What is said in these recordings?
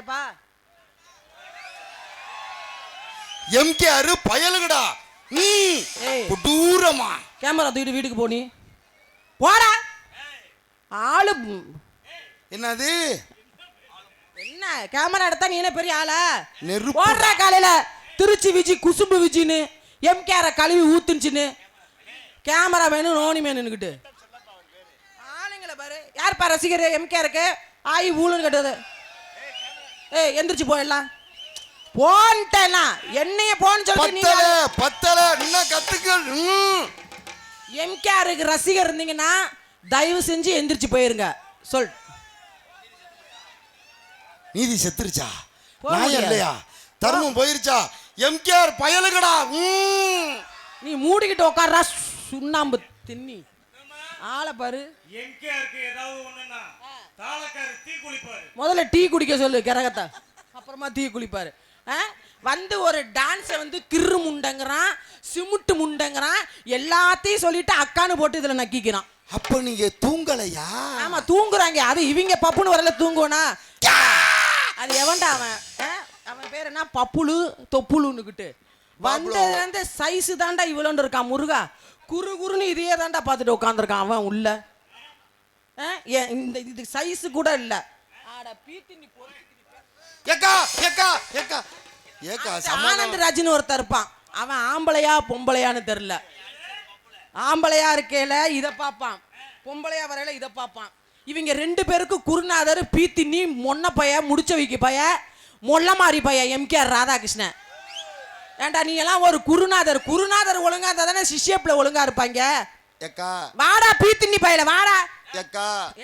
யாருப்பா? எம்கேஆர் பயலுகடா. கொடூரமா கேமரா தூக்கிட்டு வீட்டுக்கு போனி போடா. ஆளு என்னது? என்ன கேமரா எடுத்தா நீ என்ன பெரிய ஆளா? நெருப்பு போடுற காலையில திருச்சி விஜி குசும்பு விஜின்னு எம்கேஆர் கழுவி ஊத்துச்சுன்னு கேமரா வேணும் நோனி மேனுக்கிட்டு ஆளுங்களை பாரு. யாருப்பா ரசிகர் எம்கேஆருக்கு? ஆயி ஊழுன்னு கட்டுது. ஏய் எந்திரிச்சு போயிடலாம். போன்ட்டேனா என்னைய போன்னு சொல்லிட்டு பத்தல இன்னும் கத்துக்கள். எம்கேஆருக்கு ரசிகர் இருந்தீங்கன்னா தயவு செஞ்சு எந்திரிச்சு போயிருங்க. சொல். நீதி செத்துருச்சா? நியாயம் இல்லையா? தர்மம் போயிருச்சா? எம்கேஆர் பயலுகடா. நீ மூடிக்கிட்டு உட்கார்றா சுண்ணாம்பு தின்னி. ஆளை பாரு. எம்கேஆருக்கு ஏதாவது ஒண்ணுன்னா தாளக்கார டீ குடிப்பாரு. முதல்ல டீ குடிக்க சொல்லு கரகத்தா, அப்புறமா டீ குடிப்பாரு. வந்து ஒரு டான்ஸை வந்து கிரு முண்டங்கிறான், சிமுட்டு முண்டங்கிறான், எல்லாத்தையும் சொல்லிட்டு அக்கான்னு போட்டு இதுல நக்கிக்கிறான். அப்ப நீங்க தூங்கலையா? ஆமா தூங்குறாங்க. அது இவங்க பப்புன்னு வரல தூங்குவனா? அது எவன்டா அவன்? அவன் பேர் என்ன? பப்புளு தொப்புளுன்னுக்கிட்டு வந்ததுல இருந்து சைஸ் தாண்டா இவ்வளோன்னு இருக்கான். முருகா குறு குறுன்னு இதையே தாண்டா பார்த்துட்டு உட்காந்துருக்கான் அவன் உள்ள. இந்த இது சைஸ் கூட இல்ல. ஆனந்தராஜ்னு ஒருத்தர் இருப்பான். அவன் ஆம்பளையா பொம்பளையான்னு தெரியல. ஆம்பளையா இருக்கையில இதை பார்ப்பான், பொம்பளையா வரையில இதை பார்ப்பான். இவங்க ரெண்டு பேருக்கு குருநாதர் பீத்தினி மொன்ன பைய முடிச்ச வைக்க பைய மொல்ல மாறி பைய எம்கேஆர் ராதாகிருஷ்ணன். ஏண்டா நீ எல்லாம் ஒரு குருநாதர். குருநாதர் ஒழுங்கா இருந்தா தானே சிஷ்யப்ல ஒழுங்கா இருப்பாங்க. வாடா பீத்தினி பையல வாடா.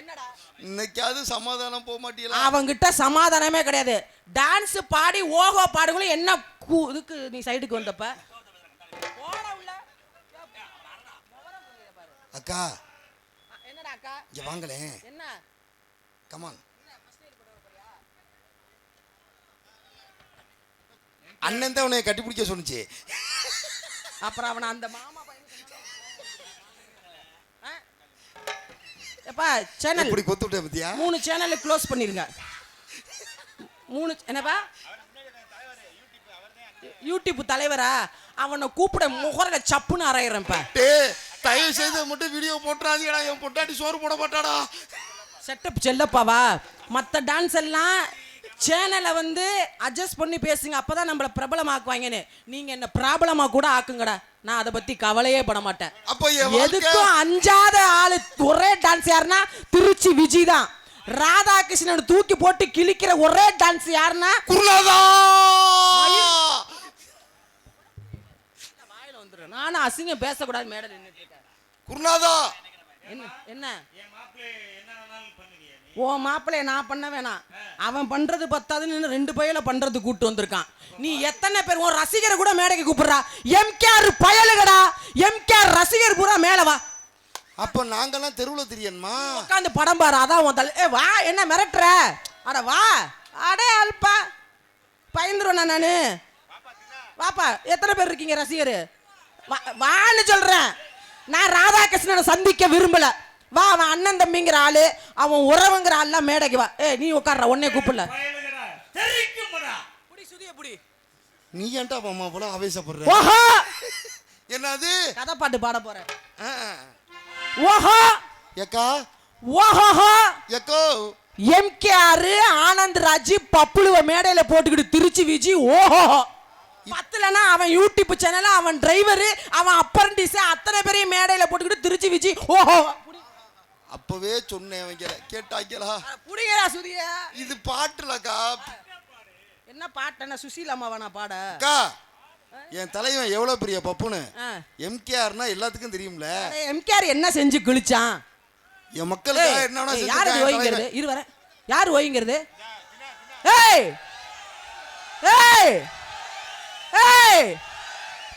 என்னடா இன்னைக்காவது சமாதானம் போக மாட்டீங்களா? அவங்கிட்ட சமாதானமே கிடையாது. டான்ஸ் பாடி ஓஹோ பாடுகளும் என்ன இதுக்கு நீ சைடுக்கு வந்தப்ப அக்கா. என்னடா அக்கா? இங்க வாங்களே. என்ன? கமான். அண்ணன் தான் உன்னை கட்டி பிடிக்க சொன்னுச்சு. அப்புறம் அவனை அந்த மாமா பையன் எப்பா சேனல் இப்படி கொத்து விட்டே பத்தியா? 3 சேனலை க்ளோஸ் பண்ணிருங்க. 3 என்னப்பா? யூடியூப் தலைவரா? அவனை கூப்பிட முகரல சப்புன்னு அரையறேன்ப்பா. தயவு செய்து மட்டும் வீடியோ போட்டுறாதீங்கடா. என் பொட்டாட்டி சோறு போட மாட்டாடா. செட்டப் செல்லப்பாவா? மற்ற டான்ஸ் எல்லாம் சேனலை வந்து அட்ஜஸ்ட் பண்ணி பேசுங்க, அப்பதான் நம்மள பிரபலமாக்குவாங்கன்னு. நீங்க என்ன பிரபலமா கூட ஆக்குங்கடா, நான் அதை பத்தி கவலையே பட மாட்டேன். எதுக்கும் அஞ்சாத ஆளு ஒரே டான்ஸ் யாருன்னா திருச்சி விஜய் தான். ராதாகிருஷ்ணன் தூக்கி போட்டு கிழிக்கிற ஒரே டான்ஸ் யாருன்னா குருநாதா. வாயில வந்துடும். நானும் அசிங்கம் பேசக்கூடாது மேடல் நின்னுட்டு இருக்கேன். குருநாதா என்ன ஓ மாப்பிள்ளைய நான் பண்ண வேணாம். அவன் பண்றது பத்தாதுன்னு 2 பையில பண்றது கூட்டு வந்திருக்கான். நீ எத்தனை பேர் உன் ரசிகரை கூட மேடைக்கு கூப்பிடுறா? எம்கேஆர் பயலுகடா. எம்கேஆர் ரசிகர் பூரா மேல வா. அப்ப நாங்கெல்லாம் தெருவுல தெரியணுமா? உட்காந்து படம் பாரு. அதான் உன் தலை. வா என்ன மிரட்டுற? அட வா. அடே அல்பா பயந்துருவேன் நானு. வாப்பா. எத்தனை பேர் இருக்கீங்க ரசிகர்? வான்னு சொல்றேன். நான் ராதாகிருஷ்ணனை சந்திக்க விரும்பல. வா. அவன் அண்ணன் தம்பிங்கிற ஆளு, அவன் உறவுங்கிற ஆள் மேடைக்கு வா. நீ உட்கார்ற உடனே கூப்பிடல. நீ ஏன்டா மாமா போல ஆவேசப்படுற? ஓஹோ என்னது? கதை பாட்டு பாட போற? ஓஹோ ஏக்கா. ஓஹோ ஏக்கோ. எம்கேஆர் ஆனந்தராஜ் பப்புளுவ மேடையில போட்டுக்கிட்டு திருச்சி விஜி ஓஹோ பத்தலனா அவன் யூடியூப் சேனல், அவன் டிரைவர், அவன் அப்ரண்டிஸ், அத்தனை பேரையும் மேடையில போட்டுக்கிட்டு திருச்சி விஜி ஓஹோ. அப்பவே சொன்னேன் கேட்டாங்களா? புடிங்கடா சுதியா. இது பாட்டுலக்கா. என்ன பாட்டுன்னா சுசீலாமாவா நான் பாட? அக்கா என் தலைவன் எவ்வளவு பெரிய பப்புன்னு எம்கேஆர்னா எல்லாத்துக்கும் தெரியும்ல. எம்கேஆர் என்ன செஞ்சு கிழிச்சான்? என் மக்களுக்கு என்னன்னா யாரு ஓய்ங்கிறது? இரு வர. யாரு ஓய்ங்கிறது? ஏய் ஏய் ஏய்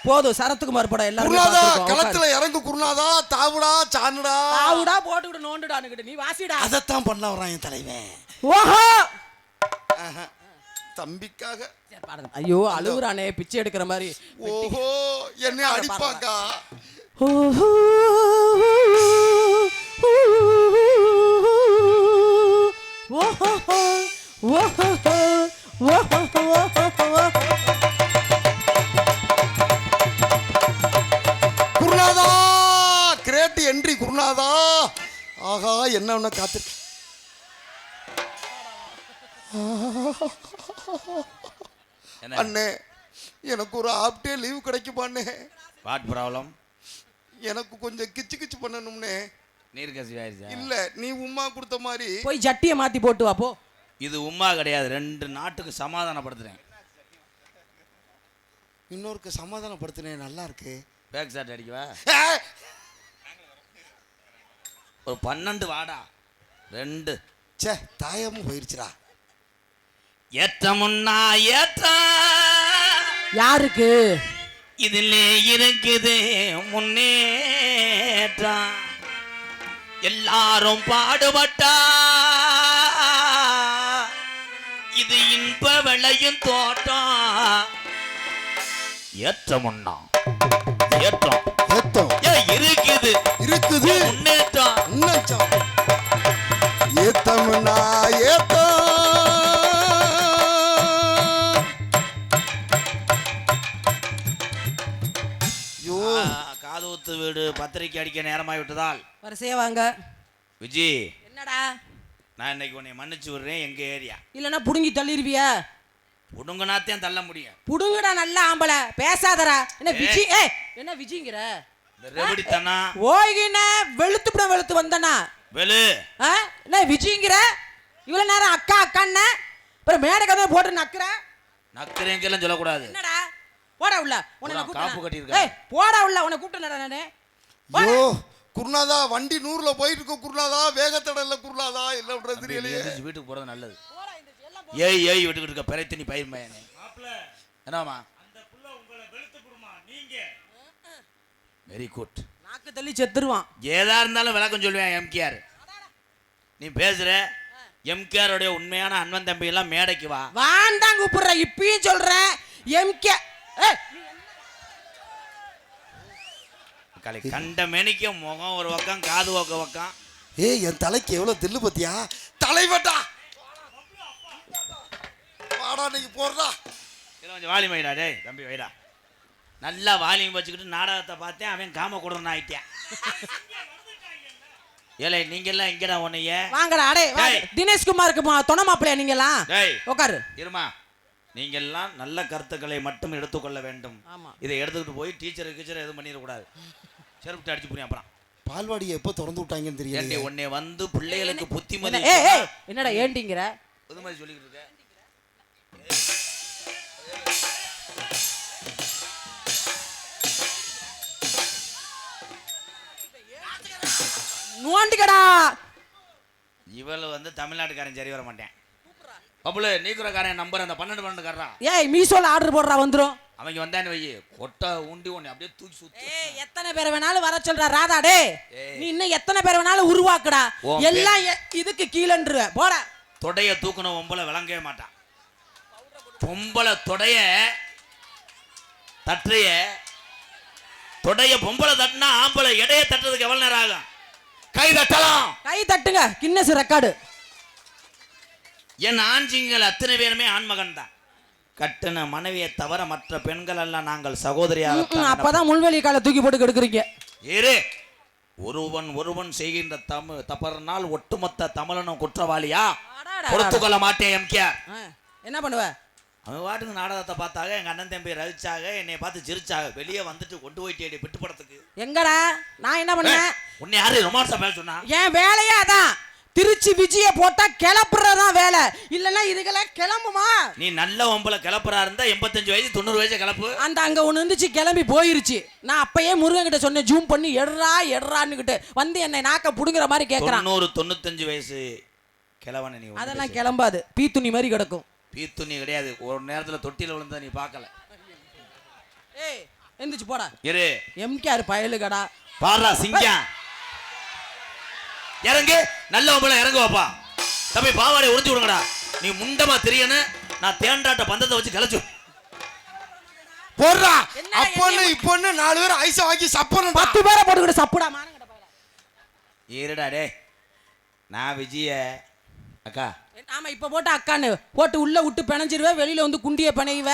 போதும். சரத்குமார் படம் எல்லாரும் பாத்துறோம். களத்துல இறங்கு குருநாதா. தாவுடா சானுடா தாவுடா போட்டுக்கிட்டு நோண்டுடானுக்கிட்டு நீ வாசிடா. அதத்தான் பண்ண வரான் என் தலைவன். ஓஹோ தம்பிக்காக. ஐயோ அழுகுறானே பிச்சை எடுக்கிற மாதிரி. ஓஹோ என்ன அடிப்பாக்கா. ஓஹோ ஓஹோ ஓஹோ என்ன காத்து அண்ணே எனக்கு ஒரு ஹாஃப் டே லீவ் கிடைக்குமாண்ணே? What problem? எனக்கு கொஞ்சம் கிச்சு கிச்சு பண்ணணும்னே. நீர் கசிவு ஆயிடுச்சா? இல்ல நீ உம்மா கொடுத்த மாதிரி போய் ஜட்டியை மாத்தி போட்டு வா போ. இது உம்மா கிடையாது, 2 நாட்டுக்கு சமாதானப்படுத்துறேன். இன்னொருக்கு சமாதானப்படுத்தினேன், நல்லா இருக்கு. பேக் ஷாட் அடிக்கவா? ஒரு 12 வாடா 2 சே தாயமும் போயிருச்சுடா. ஏற்றமுன்னா ஏற்றம் யாருக்கு? இதிலே இருக்குது முன்னேற்றம். எல்லாரும் பாடுபட்டா இது இன்ப விளையும் தோட்டம். ஏற்றமுன்னா ஏற்றம் ஏத்தம் இருக்குது இருக்குது முன்னேற்றம். முன்னேற்றம். ஏத்தம்னா ஏத்தம். ஐயோ காது ஊத்து வீடு பத்திரிக்கை அடிக்க நேரமாகி விட்டதால் வரிசையா வாங்க. விஜி, என்னடா? நான் இன்னைக்கு உன்னை மன்னிச்சு விடுறேன். எங்க ஏரியா இல்லைன்னா புடுங்கி தள்ளிருவியா? புடுங்கனாத்தையும் தள்ள முடியும். புடுங்கடா நல்ல ஆம்பளை, பேசாதடா. என்ன விஜி? என்ன விஜிங்கிற? இந்த ரெவடித்தனா ஓய்கின வெளுத்துப்பட வெளுத்து வந்தனா வெளு என்ன விஜிங்கிற? இவ்வளவு நேரம் அக்கா அக்கான்னு அப்புறம் மேடை கதை போட்டு நக்குற. நக்கறேங்கெல்லாம் சொல்லக்கூடாது. என்னடா போடா உள்ள. உன்னை காப்பு கூப்பிட்டு கட்டியிருக்கேன். போடா உள்ள. உன்னை கூப்பிட்டு நானே. ஐயோ குருநாதா, வண்டி 100ல போயிட்டு இருக்க குருநாதா, வேகத்தடல குருநாதா, என்ன பண்றது தெரியலையே. வீட்டுக்கு போறது நல்லது. ஏய் விட்டுக்கிட்டு இருக்க பெரைத்தனி பயிர் மயனே. மாப்பிள்ள என்னமா அந்த புள்ள உங்களை வெளுத்து போடுமா? நீங்க வெரி குட். நாக்கு தள்ளி செத்துருவான். ஏதா இருந்தாலும் விளக்கம் சொல்லுவேன். எம்கேஆர் நீ பேசுற. எம்கேஆர் உடைய உண்மையான அண்ணன் தம்பி எல்லாம் மேடைக்கு வா. வாண்டாங்க கூப்பிடுற. இப்பயும் சொல்றேன் எம்கே. கலை கண்ட மெனிக்க முகம் ஒரு பக்கம், காது ஒரு பக்கம். ஏய் என் தலைக்கு எவ்வளவு தில்லு பத்தியா? தலைவட்டா வாடா நீங்க போறடா. கொஞ்சம் வாலியம் வைடா. டேய் தம்பி வைடா. நல்லா வாலியம் வச்சுக்கிட்டு நாடகத்தை பார்த்தேன். அவன் காம கொடுறன் ஆயிட்டேன். ஏலே நீங்க எல்லாம் எங்கடா உன்னைய? வாங்கடா. அடே தினேஷ்குமாருக்கு தொண மாப்பிளையா நீங்கலாம்? டேய் உட்காரு. இருமா. நீங்க எல்லாம் நல்ல கருத்துக்களை மட்டும் எடுத்துக்கொள்ள வேண்டும். இதை எடுத்துக்கிட்டு போய் டீச்சர் எதுவும் பண்ணிடக்கூடாது. செருப்பு அடிச்சு புரியும். அப்புறம் பால்வாடியை எப்போ திறந்து விட்டாங்கன்னு தெரியல. உன்னை வந்து பிள்ளைகளுக்கு புத்திமதி என்னடா ஏண்டிங்கிற? புதுமதி சொல்லிக்கிட்டு இருக்க. நோண்டிக்கடா. இவள் வந்து தமிழ்நாட்டுக்காரன் சரி வர மாட்டேன். பப்புளு நீக்குறக்காரன் நம்பர் அந்த 12 காரா. ஏய் மீஷோல ஆர்டர் போடுறா வந்துரும். அவங்க வந்தானே வை கொட்டை உண்டி உன்னை அப்படியே தூக்கி சுத்தி. எத்தனை பேர் வேணாலும் வர சொல்றா ராதா. டே நீ இன்னும் எத்தனை பேர் வேணாலும் உருவாக்குடா. எல்லாம் இதுக்கு கீழன்றுவ போடா. தொடைய தூக்குன பொம்பளை விளங்கவே மாட்டான். பொம்பளை தொடைய தற்றைய தொடைய பொம்பளை தட்டினா ஆம்பளை எடைய தட்டுறதுக்கு எவ்வளவு நேரம் ஆகும்? கை தட்டலாம். கை தட்டுங்க. Guinness record. என் ஆண்சிங்கள் அத்தனை பேருமே ஆண்மகன் தான். கட்டுன மனைவியை தவிர மற்ற பெண்கள் எல்லாம் நாங்கள் சகோதரியாக. அப்பதான் முள்வெளி காலை தூக்கி போட்டு கெடுக்குறீங்க. ஏறு ஒருவன் செய்கின்ற தவறினால் ஒட்டுமொத்த தமிழனும் குற்றவாளியா? பொறுத்துக்கொள்ள மாட்டேன். எம்கேஆர் என்ன பண்ணுவ? அவன் வாட்டுக்கு நாடகத்தை பார்த்தாக. எங்க அண்ணன் தம்பி ரவிச்சாக, என்னை பார்த்து சிரிச்சாக. வெளியே வந்துட்டு கொண்டு போயிட்டே விட்டு படத்துக்கு. எங்கடா நான் என்ன பண்ணேன்? உன்னை யாரு ரொமான்ஸா பேச சொன்னா? என் வேலையே அதான். திருச்சி விஜய போட்டா கிளப்புறதான் வேலை. இல்லன்னா இதுக்கெல்லாம் கிளம்புமா? நீ நல்ல ஒம்பளை கிளப்புறா இருந்தா 85 வயசு 90 வயசு கிளப்பு. அந்த அங்க ஒண்ணு இருந்துச்சு கிளம்பி போயிருச்சு. நான் அப்பயே முருகன் கிட்ட சொன்னேன் ஜூம் பண்ணி எடுறான்னு வந்து என்னை நாக்க புடுங்குற மாதிரி கேக்குறான். 90-95 வயசு கிளவன நீ. அதெல்லாம் கிளம்பாது. பீத்துணி மாதிரி கிடக்கும். பீத்துணி கிடையாது. ஒரு நேரத்துல தொட்டில விழுந்தா நீ பார்க்கல. ஏய் எந்திரிச்சு போடா. இரு எம்கேஆர் பயலுகடா. பாரா சிங்கம் இறங்கு. நல்ல ஒம்பளை இறங்கு வாப்பா. தம்பி பாவாடை உறிஞ்சு விடுங்கடா. நீ முண்டமா தெரியணும். நான் தேண்டாட்ட பந்தத்தை வச்சு கலைச்சு போடுறா. அப்பொண்ணு இப்பொண்ணு 4 பேர் ஐஸ வாங்கி சப்பணும். 10 பேரை போட்டுக்கிட்டு சப்புடா. ஏறுடா டே. நான் விஜய அக்கா. ஆமா இப்ப போட்டு அக்கான்னு போட்டு உள்ள விட்டு பிணைஞ்சிருவேன். வெளியில வந்து குண்டிய பிணைவ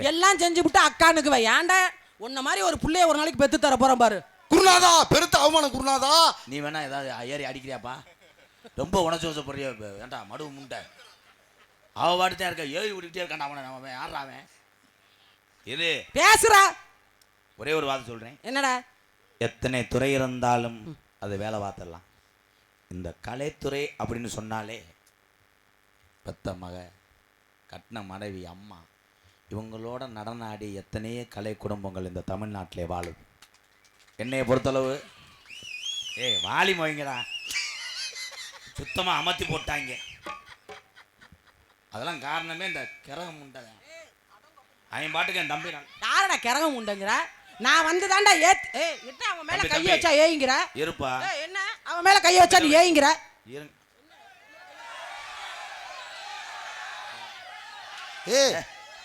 எல்லாம் செஞ்சு விட்டு அக்கானுக்குவ. ஏன்டா உன்ன மாதிரி ஒரு புள்ளைய ஒரு நாளைக்கு பெத்து தர போறேன் பாரு. குருநாதா பெருத்த அவமானம் குருநாதா. நீ வேணா ஏதாவது ஏறி அடிக்கிறியாப்பா? ரொம்ப உணர்ச்சி வசப்படுறிய ஏன்டா மடு முண்டை அவ பாட்டுதான் இருக்க ஏறி விட்டுக்கிட்டே இருக்கான் அவன் யாராவன் இது பேசுறா. ஒரே ஒரு வார்த்தை சொல்றேன். என்னடா? எத்தனை துறை இருந்தாலும் அது வேலை பார்த்துடலாம். இந்த கலைத்துறை அப்படின்னு சொன்னாலே பெத்த மக, கட்டின மனைவி, அம்மா இவங்களோட நடன ஆடி எத்தனையோ கலை குடும்பங்கள் இந்த தமிழ்நாட்டிலே வாழுது. என்னையை பொறுத்தளவு வாலி மொழிங்கடா சுத்தமாக அமர்த்தி போட்டாங்க. அதெல்லாம் காரணமே இந்த கிரகம் உண்டை. அவன் பாட்டுக்கு என் தம்பி யாரடா கிரகம் உண்டுங்கிற? நான் வந்து தாண்டா என்ன அவன் மேல கையை வச்சா ஏங்கிற இருப்பா. என்ன அவன் மேல கையை வச்சா நீ ஏங்கிற?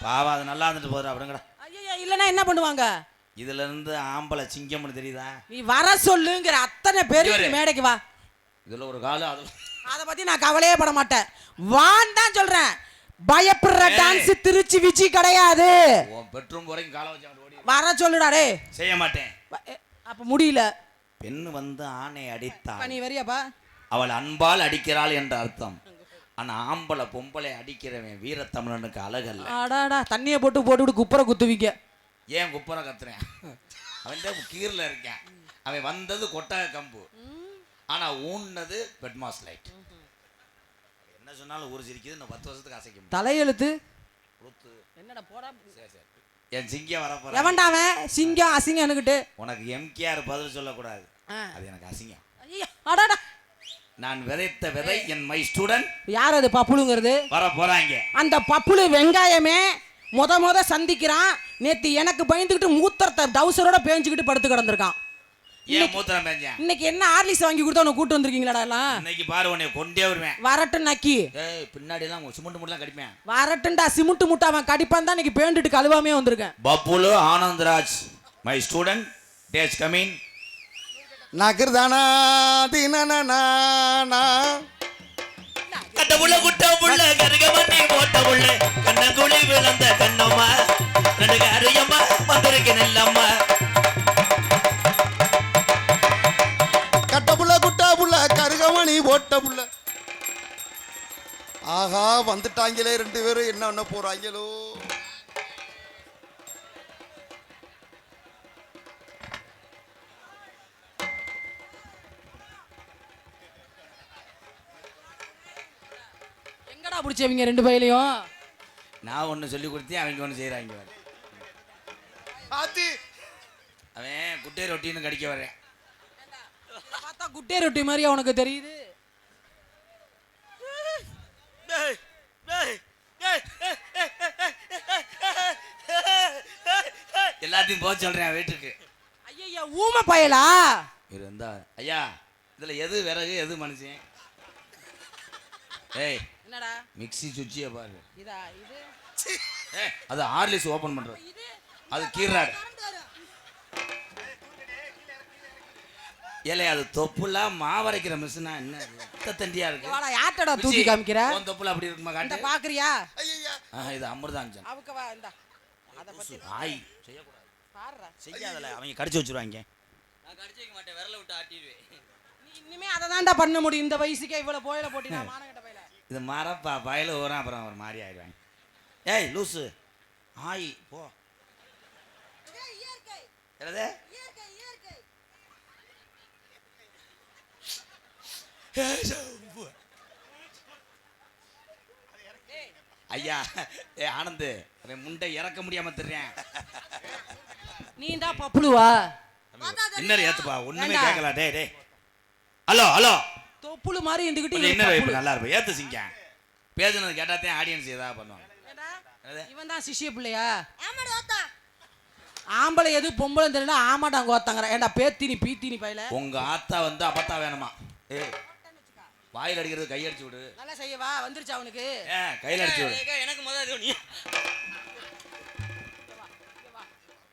பாவா அது நல்லா இருந்துட்டு போதும் அப்படிங்கடா. ஐயா இல்லைன்னா என்ன பண்ணுவாங்க? இதுல இருந்து ஆம்பளை சிங்கம்னு தெரியுதா? நீ வர சொல்லுங்கிற அத்தனை பேரு மேடைக்கு வா. இதுல ஒரு காலம் அது அதை பத்தி நான் கவலையே பட மாட்டேன். வான் தான் சொல்றேன். பயப்படுற டான்ஸ் திருச்சி விச்சி கிடையாது. உன் பெட்ரூம் வரைக்கும் காலம் வச்சு ஓடி வர சொல்லுடா. டே செய்ய மாட்டேன். அப்ப முடியல. பெண்ணு வந்து ஆணை அடித்தாள். நீ வரியாப்பா? அவள் அன்பால் அடிக்கிறாள் என்ற அர்த்தம். ஆனா ஆம்பளை பொம்பளை அடிக்கிறவன் வீரத்தமிழனுக்கு அழகல்ல. அடாடா தண்ணியை போட்டு குப்புற குத்துவீங்க. ஏன் குப்புற கத்துறேன்? அவன் தான் கீரில் இருக்கேன். அவன் வந்தது கொட்டக கம்பு, ஆனா ஊன்னது பெட்மாஸ் லைட். என்ன சொன்னாலும் ஊர் சிரிக்குது. இன்னும் 10 வருஷத்துக்கு அசைக்கும் தலையெழுத்து. என்னடா போடா. என் சிங்கம் வரப்போற எவன்டாவன் சிங்கம் அசிங்கன்னுகிட்டு. உனக்கு எம்கேஆர் பதில் சொல்லக்கூடாது. அது எனக்கு அசிங்கம். அடாடா நான் விதைத்த விதை என் மை ஸ்டூடெண்ட். யார் அது பப்புளுங்கிறது? வர போறாங்க. அந்த பப்புளு வெங்காயமே முத சந்திக்கிறான். நேத்து எனக்கு பயந்துக்கிட்டு மூத்திரத்தை டவுசரோட பேஞ்சுக்கிட்டு படுத்து கிடந்திருக்கான். ஏன் மூத்திரம் பேஞ்சேன்? இன்னைக்கு என்ன ஆர்லிஸ் வாங்கி கொடுத்தா உனக்கு கூட்டு வந்திருக்கீங்களாடா எல்லாம்? இன்னைக்கு பாரு உன்னை கொண்டே வருவேன். வரட்டு நக்கி. பின்னாடி எல்லாம் சிமெண்ட் முட்டெல்லாம் கடிப்பேன். வரட்டுண்டா சிமெண்ட் முட்டை அவன் கடிப்பான் தான் இன்னைக்கு பேண்டுட்டு கழுவாமே வந்திருக்கேன். பப்புலு Anandraj my student days coming. நகர்தானா தினனா கட்டபுள்ள குட்டபுள்ள கருகமண்ணி போட்டபுள்ள கண்ணங்குழி விழுந்த கண்ணம்மா நடுக அரியம்மா வந்திருக்க நெல்லம்மா. கட்டபுள்ள குட்டபுள்ள கருகமணி போட்டபுள்ள. ஆஹா வந்துட்டாங்களே 2 பேரும். என்ன போறாங்களோ? எங்கடா பிடிச்சவங்க 2 பையிலையும்? நான் ஒன்று சொல்லி கொடுத்தேன், அவங்க ஒன்று செய்கிறாங்க. அவன் குட்டை ரொட்டின்னு கடிக்க வரேன். பார்த்தா குட்டை ரொட்டி மாதிரி உனக்கு தெரியுது. எல்லாத்தையும் போக சொல்றேன் வீட்டுக்கு. ஐயா ஊமை பயலா இருந்தா ஐயா இதுல எது விறகு எது மனுஷன்? ஏய் என்னடா மிக்ஸி சுவிட்சியை பாரு. இதா இது அது ஹார்லிக்ஸ் ஓபன் பண்றது. அது கீராடு. ஏலே அது தொப்புல மாவரைக்கிற மிஷினா என்ன தண்டியா இருக்கு? வாடா யாட்டடா தூக்கி காமிக்கிற? உன் தொப்புல அப்படி இருக்குமா காட்டு. பாக்குறியா? இது அமிர்தாஞ்சன். அவக்கு வா இந்த அத பத்தி ஆய் செய்ய கூடாது. பாறடா செய்யாதல அவங்க கடிச்சு வச்சிருவாங்க. நான் கடிச்சு வைக்க மாட்டேன், விரல விட்டு ஆட்டிடுவேன். நீ இனிமே அத தான்டா பண்ண முடியும். இந்த வயசுக்கே இவ்வளவு போயில போட்டினா மானகட்ட பையல. இது மரப்பா பையல ஓரம் அப்புறம் ஒரு மாதிரி ஆயிடுவாங்க. ஏய் லூசு ஆய் போ. இயற்கை என்னது? இயற்கை இயற்கை. ஐயா ஏ ஆனந்த் அவன் முண்டை இறக்க முடியாம தெரிறேன். நீ தான் பப்புளுவா? இன்னர் ஏத்துப்பா ஒண்ணுமே கேட்கல. டேய் டேய் ஹலோ ஹலோ தொப்புளு மாதிரி இருந்துகிட்டு இன்னர் வைப்பு நல்லா இருப்ப. ஏத்து சிங்க பேசுனது கேட்டாதே ஆடியன்ஸ் ஏதா பண்ணுவாங்க. இவன் தான் சிஷ்ய பிள்ளையா? ஆமாடா ஓத்தா. ஆம்பளை எது பொம்பளை தெரியல ஆமாடா கோத்தாங்கற. ஏண்டா பேத்தினி பீத்தினி பையல. உங்க ஆத்தா வந்து அப்பத்தா வேணுமா? ஏய் வாயில அடிக்கிறது கை அடிச்சு விடு. நல்லா செய்யவா வந்துருச்சு அவனுக்கு. கையில அடிச்சு விடு. எனக்கு முதல்ல நீ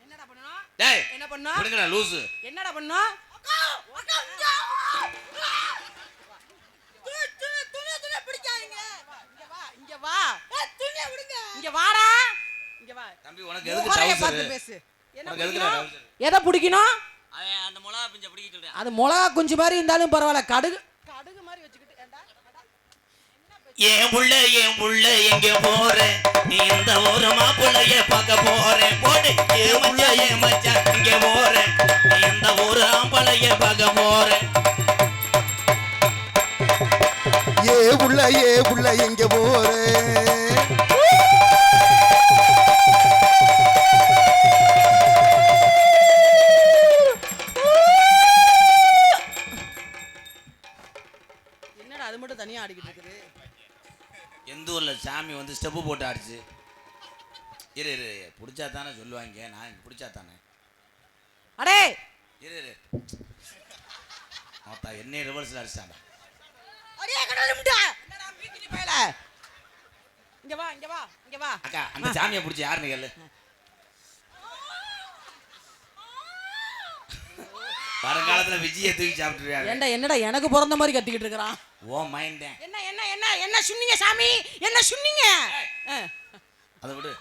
என்னடா பண்ணனும்? டேய் என்ன பண்ணனும்? புடிங்கடா லூசு. என்னடா பண்ணனும்? அக்கா துணி பிடிக்காதீங்க. இங்க வா இங்க வா. துணி விடுங்க. இங்க வாடா. இங்க வா. தம்பி உனக்கு எதுக்கு டவுசர்? பார்த்து பேசு. என்ன எதுக்கு? எதை பிடிக்கணும்? அவன் அந்த மிளகா பிஞ்ச பிடிக்க சொல்றேன். அது மிளகா குஞ்சு மாதிரி இருந்தாலும் பரவாயில்லை. கடுகு மாதிரி வச்சுக்கிட்டு ஏண்டா என் புள்ள எங்க போற நீ இந்த ஒரு மாப்பிள்ளைய பார்க்க போறேன் போடு ஏன் மச்சான் இங்க போற நீ இந்த ஒரு ஆம்பளைய பார்க்க போறேன் ஏ புள்ள எங்க போற என்னடா அது மட்டும் தனியா ஆடிக்கிட்டு இருக்குது? எந்த ஊர்ல சாமி வந்து ஸ்டெப்பு போட்டு ஆடிச்சு இரு பிடிச்சா தானே சொல்லுவாங்க நான் பிடிச்சா தானே அடே இரு மொத்தா என்னைய ரிவர்ஸ்ல அடிச்சாண்டா அடே கடலும்டா என்னடா பீத்தினி பயல இங்க வா அக்கா அந்த சாமியை பிடிச்சி யாருன்னு கேளு வருங்காலத்துல விஜயை தூக்கி சாப்பிட்டுருவாங்க ஏண்டா என்னடா எனக்கு பிறந்த மாதிரி கத்திக்கிட்டு இருக்கறான் ஓ மைண்ட் என்ன சொன்னீங்க சாமி என்ன சொன்னீங்க அதை விடு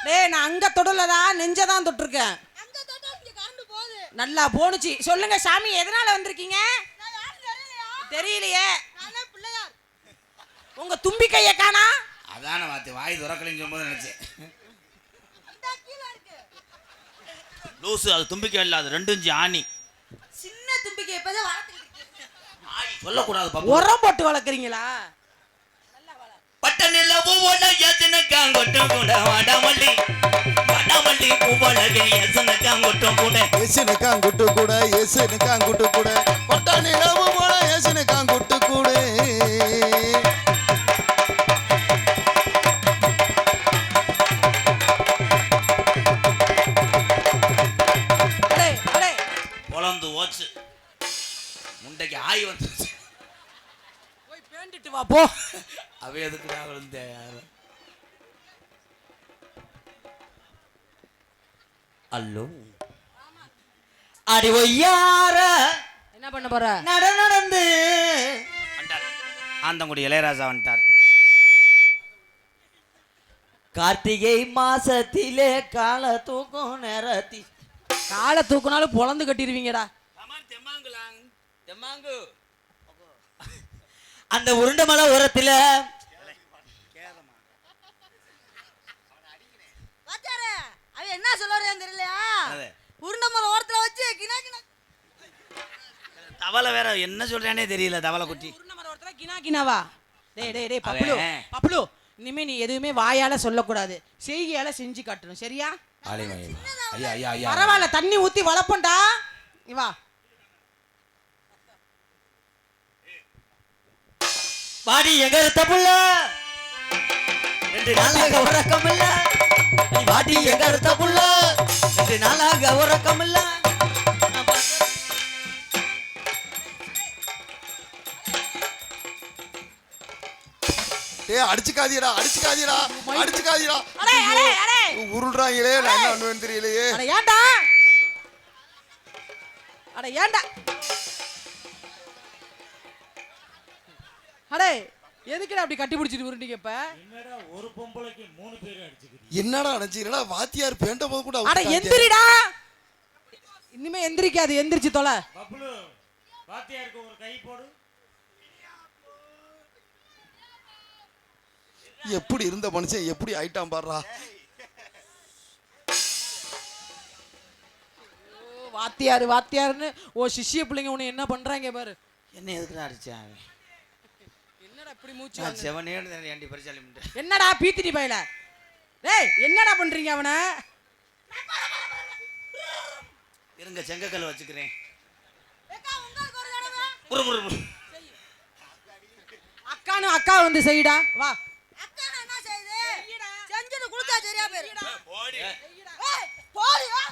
டேய் நான் அங்க தொடலடா நெஞ்சதான் தொட்டிருக்கேன் அங்க தொட்டா இங்க கரண்ட் போகுது. நல்லா போனுச்சு சொல்லுங்க சாமி எதனால வந்திருக்கீங்க நான் யாரும் தெரியலையா? தெரியலையே நானே பிள்ளையார். உங்க தும்பி கைய காணா அதான வார்த்தை வாய் துறக்கலைன்னு சொல்லும்போது நினைச்சேன் இந்தா கீழ இருக்கு. லூசு அது தும்பிக்கை இல்லை அது 2 இன்ச்சு ஆணி சின்ன தும்பிக்கை இப்பதான் வளர்த்துக்கிட்டு இருக்கு. சொல்லக்கூடாது பாப்பா உரம் போட்டு வளர்க்குறீங்களா பட்ட நில பூவோட எசனக்காங்கொட்டும் கூட வடமல்லி பூவோட எசனக்காங்கொட்டும் கூட ஏசுனுக்காங்குட்டு கூட பட்ட நிலவு போல ஏசுனுக்காங்குட்டு கூட பொலந்து ஓச்சு முண்டைக்கு ஆய் வந்துச்சு போய் பேண்டிட்டு வா போ அவ எதுக்கு நான் விழுந்தேன் அல்லோ அடி ஒய்யார என்ன பண்ண போற நடந்து வந்துட்டார் ஆந்தங்குடி இளையராஜா வந்துட்டார் கார்த்திகை மாசத்திலே கால தூக்கம் நேரத்தி காலை தூக்குனாலும் பொளந்து கட்டிடுவீங்கடா அந்த உருண்டை மலை ஓரத்துல வாத்தியாரே, அவன் என்ன சொல்றாருன்னு தெரியலையா? உருண்டமலை ஓரத்துல வச்சு கிணா கிணா தவளை வேற என்ன சொல்றானே தெரியல தவளை குட்டி ஒருத்தர கினா கினாவா டேய் பப்ளு அவன். பப்ளு இனிமே நீ எதுவுமே வாயால சொல்லக்கூடாது செய்கையால செஞ்சு காட்டணும் சரியா ஐயா ஐயா ஐயா பரவாயில்ல தண்ணி ஊத்தி வளப்பண்டா நீ வா வாடி எங்க இருத்த புள்ள 2 நாளாக உறக்கம் இல்ல நீ வாடி எங்க இருத்த புள்ள 2 நாளாக உறக்கம் இல்ல ஏய் அடிச்சுக்காதீடா அடே உருள்றாங்களே நான் என்ன பண்ணுவேன்னு தெரியலையே அட ஏண்டா அடே எதுக்குடா அப்படி கட்டி பிடிச்சிட்டு உருண்டீங்க இப்ப என்னடா ஒரு பொம்பளைக்கு 3 பேர் அடிச்சுக்கிறீங்க என்னடா நினைச்சீங்களா வாத்தியார் பேண்ட போது கூட அட எந்திரிடா இனிமே எந்திரிக்காது எந்திரிச்சு தொலை பப்ளு வாத்தியாருக்கு ஒரு கை போடு எப்படி இருந்த மனுஷன் எப்படி ஆயிட்டான் பாடுறா வாத்தியாருன்னு ஓ சிஷ்ய பிள்ளைங்க உன்னை என்ன பண்றாங்க பாரு என்ன எதுக்கு அடிச்சான் என்னடா இப்படி மூச்சு நான் வாங்குது? செவனேன்னு ஏண்டி பரிசாலி முண்டை என்னடா பீத்தினி பயல டேய் என்னடா பண்றீங்க அவனை இருங்க செங்கக்கல் வச்சுக்கிறேன் ஏக்கா உங்களுக்கு ஒரு தடவை புரு அக்கா வந்து செய்டா வா அக்கா நான் என்ன செய்யுது செஞ்சுட்டு குளிச்சா சரியா போயிரு ஏய் போடி வா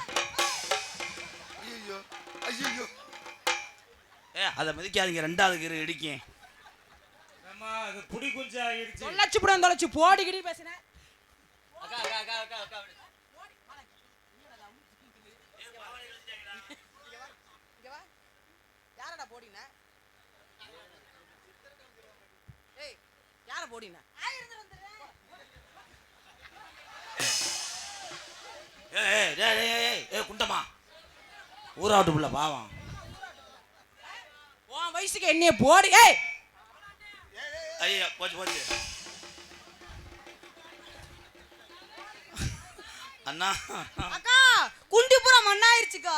ஐயோ அதை மிதிக்காதீங்க 2வது கீரை இடிக்கேன் அம்மா அது புடி குஞ்சு ஆயிடுச்சு தொலைச்சு போடிக்கிடி பேசுனேன் யாரடா போடினா ஏய் யார போடினா ஆயிருந்து வந்துறேன் ஏய் குண்டமா ஊராட்டு புள்ள பாவம் உன் வயசுக்கு என்னைய போடி ஏய் ஐயா போச்சு போச்சு. அண்ணா அக்கா குண்டி பூரா மண்ணாயிருச்சுக்கா.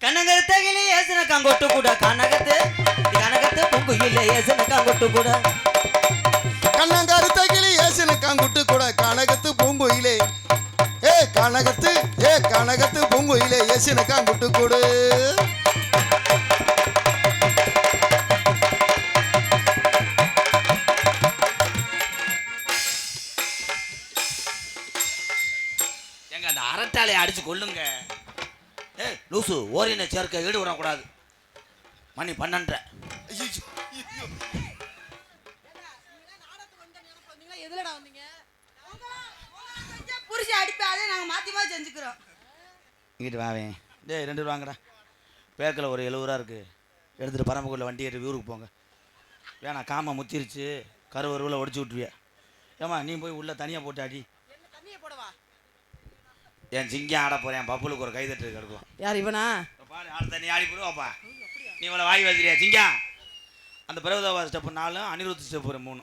கனகத்தகிலே ஏசன கங்கொட்டு கூட கனகத்து பொங்குயிலே ஏசன கங்கொட்டு கூட கண்ணங்கருத்தகிளி ஏசன காங்குட்டு கூட கனகத்து பூங்குயிலே கனகத்து பூங்குயிலே ஏசன காங்குட்டு கூட. எங்க அந்த அரட்டாளையை அடிச்சு கொள்ளுங்க. ஏய் லூசு ஓரின சேர்க்க ஈடு விடக்கூடாது. மணி 12. ஐயோ, ஐயோ. எதுலடா வந்தீங்க? புரிச்சு அடிப்பாதே, நாங்க மாத்தி மாத்தி செஞ்சுக்கிறோம். இங்கிட்டு வாவேன். டேய் 2 ரூபா வாங்கடா. பேக்கில் ஒரு 70 ரூபா இருக்குது. எடுத்துகிட்டு பரம்பக்குள்ள வண்டி ஏறி ஊருக்கு போங்க. வேணாம் காம முத்திருச்சு. கருவருவில் ஒடிச்சு விட்டுருவிய. ஏம்மா நீ போய் உள்ளே தனியாக போட்டு அடி. தண்ணியை போடவா? என் சிங்கம் ஆட போகிறேன். பப்புளுக்கு ஒரு கைதட்டு கிடக்கும். யார் இவனா? பாரு ஆட தண்ணி ஆடி போடுவாப்பா. நீ இவ்வளோ வாய் வச்சிரியா சிங்கம்? அந்த பிரபுதேவா ஸ்டெப்பு 4, அனிருத் ஸ்டெப்பு 3.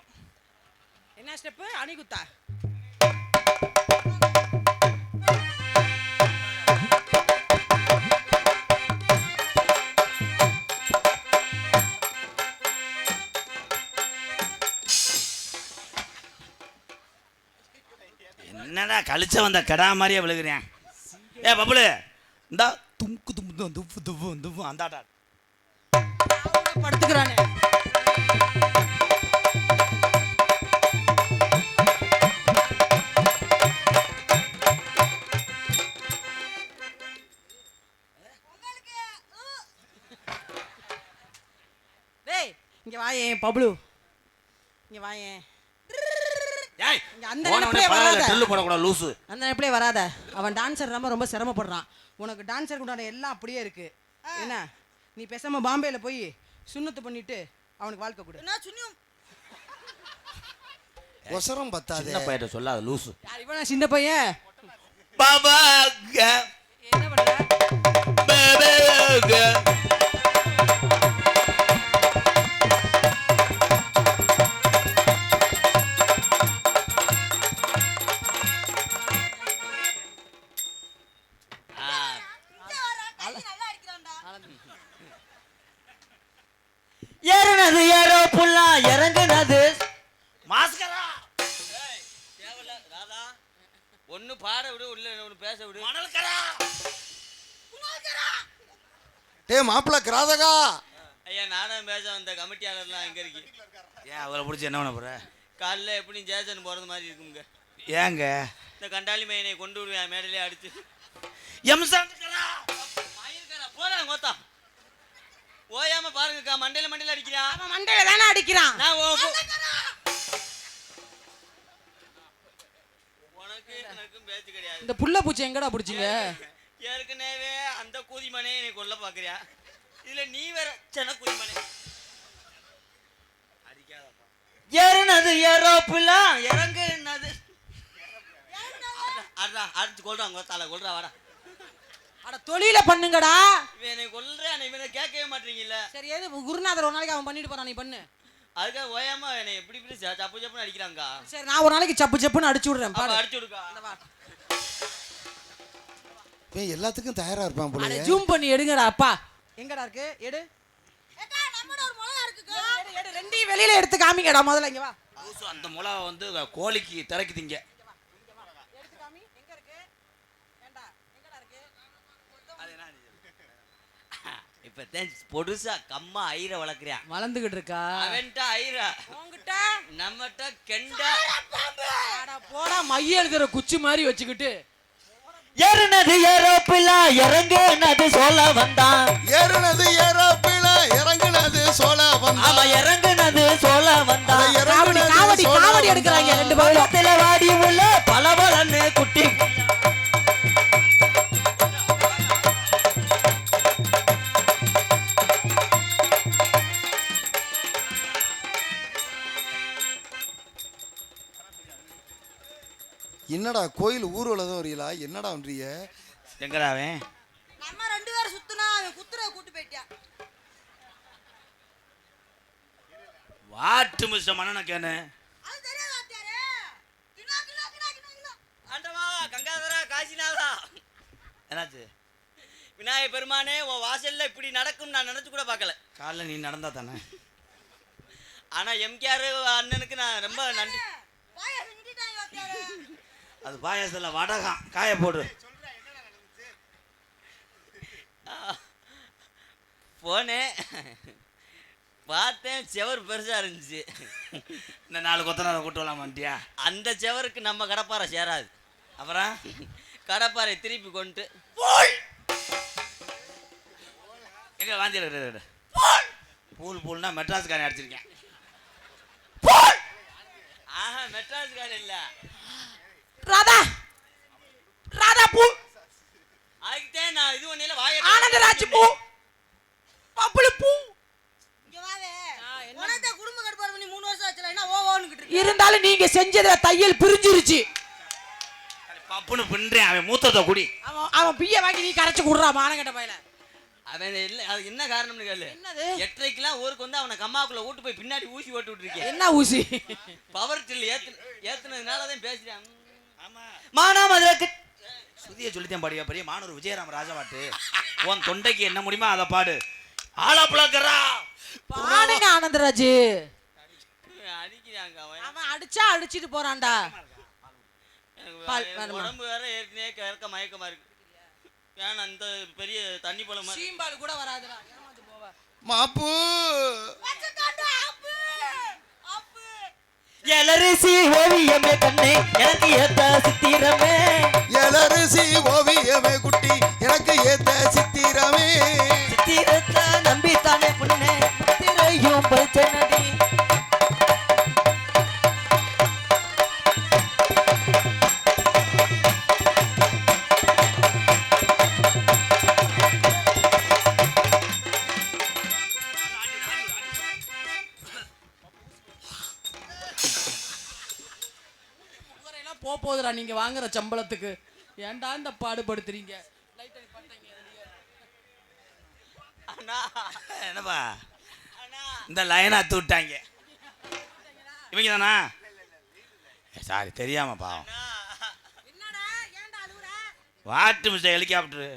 என்ன ஸ்டெப்பு? அணிகுத்தா? என்னடா கழிச்ச வந்த கடா மாதிரியே விழுகிறேன். ஏ பப்புளு இந்தா தும்கு தும்பு துப்பு துப்பு துப்பு அந்தாடா படுத்துக்கிறானே. டேய் இங்க வாயேன் பப்ளு, இங்க வாயேன். ஏய் இங்க அந்த நினைப்பே வராத. ட்ரில் போடக்கூடாது லூசு. அந்த நினைப்பே வராத. அவன் டான்சர் ரொம்ப சிரமப்படுறான். உனக்கு டான்சர் உண்டான எல்லாம் அப்படியே இருக்கு. என்ன நீ பேசாம பாம்பேல போய் சுண்ணத்து பண்ணிட்டு அவனுக்கு வாழ்க்கை கொடு. என்ன சுண்ணியும் ஒசரம் பத்தாதே. சின்ன பையட்ட சொல்லாத லூசு. யார் இவனா சின்ன பையன்? பாபா என்ன பண்ற? நல்லா அடிக்கிறான்டா. ஏறுனது ஏறோ புல்லா இறங்குனது மாஸ்கரா தேவல ராதா ஒன்னு பாட விடு, உள்ள ஒன்னு பேச விடு. மணல்கரா டேய் மாப்பிள்ள கிராதகா. ஐயா நானும் பேச வந்த கமிட்டியாளர்லாம் எங்க இருக்கு? ஏன் அவளை பிடிச்சி என்ன பண்ண போற? காலைல எப்படி ஜேசன் போறது மாதிரி இருக்குங்க. ஏங்க இந்த கண்டாளி மையனை கொண்டு விடுவேன் மேடையிலே அடிச்சு. எம்சாங்கரா மயிர்கரா போறாங்க மொத்தம். ஓயாம பாருங்கக்கா, மண்டையில அடிக்கிறான். அவன் மண்டையில தானே அடிக்கிறான். நான் உனக்கு எனக்கும் பேச்சு கிடையாது. இந்த புள்ள பூச்சி எங்கடா பிடிச்சிங்க? ஏற்கனவே அந்த கூதிமனே என்னை கொல்ல பாக்குறியா, இதுல நீ வேற சென்ன கூதிமனே. ஏறுனது ஏரோப்புல இறங்குனது அடா அடிச்சு கொல்றாங்க. தலை கொல்றா வாடா. அட தொழில பண்ணுங்கடா. இவன் என்னை கொல்றேன், இவனை கேட்கவே மாட்டீங்கல்ல. சரி எது குருநாதர் ஒரு நாளைக்கு அவன் பண்ணிட்டு போறான், நீ பண்ணு. அதுக்காக ஓயாம என்னை இப்படி இப்படி சப்பு சப்புன்னு அடிக்கிறாங்க. சரி நான் ஒரு நாளைக்கு சப்பு சப்புன்னு அடிச்சு விடுறேன். பாரு. அடிச்சு விடுக்கா. இவன் எல்லாத்துக்கும் தயாரா இருப்பான் போல. அட ஜூம் பண்ணி எடுங்கடா. அப்பா எங்கடா இருக்கு? எடு ஏக்கா நம்மட ஒரு மிளகா இருக்குக்கா. எடு எடு. ரெண்டையும் வெளியில எடுத்து காமிங்கடா முதல்ல. இங்க வா. லூசு அந்த முளை வந்து கோழிக்கு திறக்கு திங்க. எடுத்து காமி. எங்க இருக்கு? ஏண்டா எங்கடா இருக்கு? இப்ப பொடுசா கம்மா ஐர வளர்க்குறான். வளர்ந்துகிட்டு இருக்கா? அவன்ட்ட ஐரா, உன்கிட்ட நம்மகிட்ட கெண்டா. அட போடா மைய எழுதுற குச்சி மாதிரி வச்சுக்கிட்டு. ஏறுனது ஏரோப்பில இறங்குனது சோழ வந்தான். ஏறுனது ஏரோப்பில இறங்குனது சோழ வந்தான். ஆமா இறங்குனது சோழ வந்தான். காவடி காவடி காவடி எடுக்கறாங்க ரெண்டு பேரும். பக்கத்துல வாடி உள்ள பலபலன்னு குட்டி. என்னடா கோயில் ஊர்வலம் வரீங்களா? என்னடா பண்றீங்க? எங்கடாவேன்? நம்ம ரெண்டு பேரும் சுத்துனா அவன் குத்துற கூட்டு போயிட்டியா. வாட்டு மிஸ்டர் மன்னனக்கேன்னு அது தெரியாது வாத்தியாரே. Kilo kilo kilo kilo kilo. ஆண்டவா கங்காதரா காசிநாதா என்னாச்சு? விநாயகர் பெருமானே உன் வாசல்ல இப்படி நடக்கும் நான் நினைச்சு கூட பார்க்கல. காலைல நீ நடந்தா தானே. ஆனா எம்கேஆர் அண்ணனுக்கு நான் ரொம்ப நன்றி. பாயாசம் கிண்டிட்டாங்க வாத்தியாரே. அது பாயாசத்தில் வடகம் காய போடு. போனேன் பார்த்தேன், செவர் பெருசா இருந்துச்சு. இந்த 4 கொத்தனாரை கூட்டு வரலாமான்ட்டியா? அந்த செவருக்கு நம்ம கடப்பாறை சேராது. அப்புறம் கடப்பாறை திருப்பி கொண்டு எங்க வாந்தி பூல் பூல்னா மெட்ராஸ்காரன் அடிச்சிருக்கேன். ஆஹா மெட்ராஸ்கார இல்ல, ராதா ராதா பூ, அதுக்குதான் நான் இது ஒன்னில வாய ஆனந்தராஜ் பூ, பப்புளு பூ. இங்க வாவே. உனக்கு குடும்ப கட்டுப்பாடு பண்ணி 3 வருஷம் ஆச்சுல, என்ன ஓவோன்னுகிட்டு இருக்கு. இருந்தாலும் நீங்க செஞ்சத தையல் பிரிஞ்சிருச்சு. பப்புன்னு பின்றேன். அவன் மூத்தத்தை குடி. அவன் பிய வாங்கி நீ கரைச்சு குடுறா மானங்கட்ட பையல. அவன் இல்ல, அது என்ன காரணம்னு கேளு. என்னது? 8:30க்குலாம் ஊருக்கு வந்து அவனை கம்மாக்குள்ள ஊட்டு போய் பின்னாடி ஊசி ஓட்டு விட்டுருக்கேன். என்ன ஊசி? பவர் டில் ஏத்துனதுனால தான் பேசுறான். ஆமா மானாமதுரைக்கு சுதியை சொல்லித்தேன் பாடியா பெரிய மானூர் விஜயராம ராஜாவாட்டு. உன் தொண்டைக்கு என்ன முடியுமா அதை பாடு. ஆளா புலக்கறா பாடுங்க ஆனந்தராஜ். அடிக்கிறாங்க அவன். அவன் அடிச்சா அடிச்சிட்டு போறான்டா. எனக்கு உடம்பு வேற ஏற்கனவே கேட்க மயக்கமா இருக்கு. ஏன்னா அந்த பெரிய தண்ணி போல மாதிரி சீம்பால் கூட வராதுடா. ஏமாந்து போவ. மாப்பு வச்சுக்காட்டு ஆப்பு. ஆப்பு. எலரிசி ஓவியமே கண்ணே எனக்கு ஏத்த சித்திரமே. எலரிசி ஓவியமே குட்டி எனக்கு ஏத்த சித்திரமே. சித்திரத்தை நம்பித்தானே பொண்ணே திரையும் பச்சனடி. போகுதுடா நீங்க வாங்குற சம்பளத்துக்கு. ஏன்டா இந்த பாடுபடுத்துறீங்க? அண்ணா என்னப்பா அண்ணா இந்த லைனை அத்து விட்டாங்க. இவங்க தானா? சாரி தெரியாம பாவம். என்னடா ஏன்டா அழுவுற? வாட்டு மிஸ்டர் ஹெலிகாப்டரு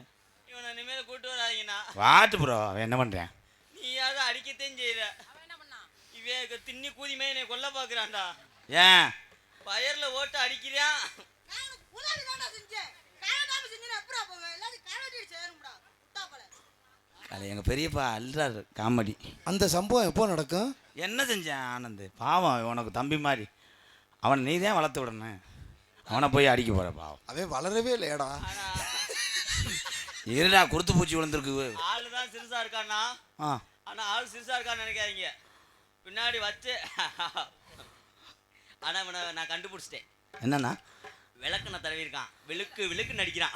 இவனை இனிமேல் கூட்டு வராதீங்கண்ணா. வாட்டு ப்ரோ. அவன் என்ன பண்றேன்? நீயாவது அடிக்கத்தையும் செய்யற. இவன் திண்ணி கூதிமே என்னை கொல்ல பாக்குறான்டா. ஏன் பயர்ல ஓட்டு அடிக்கிறான். நான் உதவி தான்டா செஞ்சேன். காயடாம செஞ்சேன்னா அப்புறம் போவேன். எல்லாரும் காயடி சேரும்டா. முட்டாப்பல. அது எங்க பெரியப்பா அல்றாரு காமெடி. அந்த சம்பவம் எப்போ நடக்கும்? என்ன செஞ்சேன் ஆனந்த்? பாவம் உனக்கு தம்பி மாதிரி. அவனை நீ தான் வளர்த்து விடணும். அவனை போய் அடிக்க போற பாவம். அவன் வளரவே இல்லையடா. ஆனா இருடா குருத்து பூச்சி விழுந்திருக்கு. ஆளு தான் சிறுசா இருக்கான்னா. ஆ ஆனா ஆள் சிறுசா இருக்கான்னு நினைக்காதீங்க. பின்னாடி வச்சு ஆனா இவனை நான் கண்டுபிடிச்சிட்டேன். என்னன்னா விளக்குன தடவி இருக்கான். விழுக்கு நடிக்கிறான்.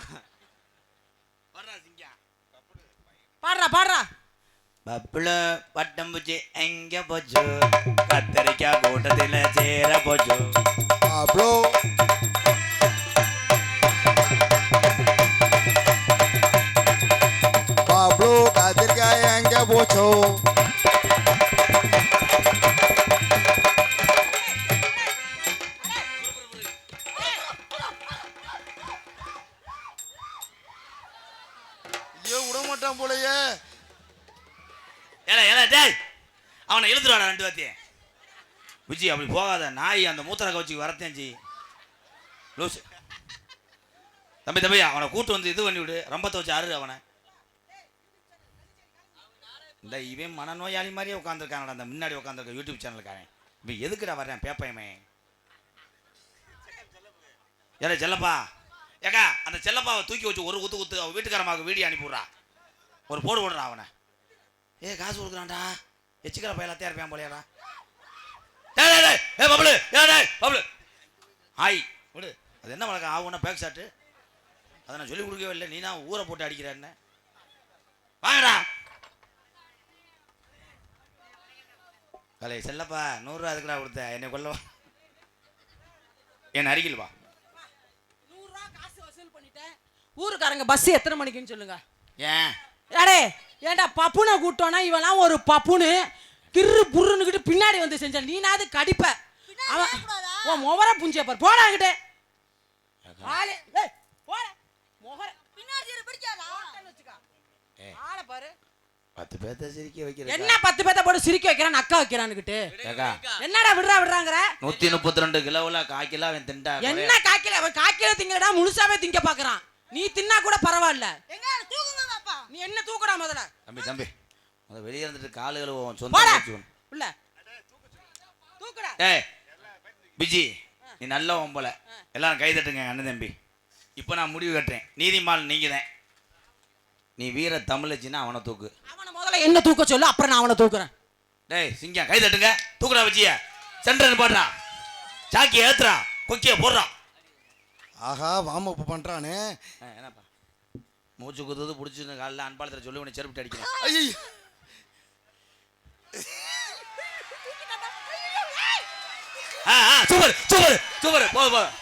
பாடுறா பாடுறா. பப்புள பட்டம் பூச்சி எங்க போச்சு? கத்தரிக்காய் கூட்டத்தில் சேர போச்சு. அவ்வளோ பாப்ளோ கத்திரிக்காய் எங்க போச்சோ? ஐயோ விட மாட்டான் போலயே. ஏல டேய் அவனை இழுத்துருவாடா 2 வாத்தியே. விஜி அப்படி போகாத. நாய் அந்த மூத்தரை கவச்சி வரத்தேன் ஜி லூசு. தம்பி அவனை கூட்டு வந்து இது பண்ணி விடு. ரம்பத்தை வச்சு அரு அவனை. இந்த இவன் மனநோயாளி மாதிரியே உட்காந்துருக்கானடா அந்த முன்னாடி உட்காந்துருக்க யூடியூப் சேனலுக்காரன். இப்போ எதுக்குடா வர்றேன் பேப்பையமே? ஏடா செல்லப்பா ஏக்கா அந்த செல்லப்பாவை தூக்கி வச்சு ஒரு குத்து அவன் வீட்டுக்காரமாக வீடியோ அனுப்பிவிட்றா. ஒரு போடு போடுறான் அவனை. காசு கொடுக்குறான்டா. எச்சிக்கிற பையலாத்தையா இருப்பேன் போலையாடா. பபுளு பபுளு ஆய் விடு. அது என்ன வழக்கம்? ஆகுன்னா பேக் ஷாட்டு. அதை நான் சொல்லி கொடுக்கவே இல்லை. நீ தான் ஊரை போட்டு அடிக்கிறேன்னு. வாங்கடா கலை செல்லப்பா 100 ரூபா அதுக்குடா கொடுத்த என்னை கொல்ல என் அருகில் வா. 100 ரூபா காசு வசூல் பண்ணிட்டேன். ஊருக்காரங்க பஸ் எத்தனை மணிக்குன்னு சொல்லுங்க. ஏன் அடே ஏன்டா பப்புனை கூட்டோன்னா இவெல்லாம் ஒரு பப்புனு. கிரு புருன்னுகிட்டு பின்னாடி வந்து செஞ்சான். நீனாவது கடிப்ப. அவன் செய்யக்கூடாதா? உன் முகர புஞ்சிய பாரு. போடாங்கிட்டே ஆளே ஏய் போட முகர பின்னாடி சீரு பிடிக்காதா? ஆளை பாரு. 10 பேர்த்த சிரிக்க வைக்கிற என்ன 10 பேத்த போட்டு சிரிக்க வைக்கிறான் அக்கா வைக்கிறான்னுகிட்டு. ஏக்கா என்னடா விடுறாங்கற? 132 கிலோவுல 1/4 கிலோ அவன் திண்டா என்ன காக்கில அவன் காக்கில திங்கடா முழுசாவே திங்க பாக்குறான். நீ தின்னா கூட பரவாயில்ல. எங்க தூக்குங்க பாப்பா. நீ என்ன தூக்குடா முதல்ல. தம்பி முத வெளிய இருந்துட்டு காலுகளை சொந்த போடா வச்சு உள்ள தூக்குடா. ஏய் பிஜி நீ நல்ல ஒம்பல எல்லாரும் கை தட்டுங்க அண்ணன் தம்பி. இப்போ நான் முடிவு கட்டுறேன். நீதிமான் நீங்க தான். நீ வீர தமிழச்சின்னா அவனை தூக்கு. அவனை முதல்ல என்ன தூக்க சொல்லு அப்புறம் நான் அவனை தூக்குறேன். டேய் சிங்கம் கை தட்டுங்க. தூக்குடா விஜய. சென்டர் பாடுறா. சாக்கி ஏத்துறா. கொக்கிய போடுறா. ஆஹா வார்ம் அப் பண்றானே. என்னப்பா மூச்சு குத்துறது பிடிச்சி காலைல அன்பாளத்தில் சொல்லி உன்னை செருப்பிட்டு அடிக்கிறேன். ஐயோ சூப்பர் சூப்பர் சூப்பர் போதும் போதும்.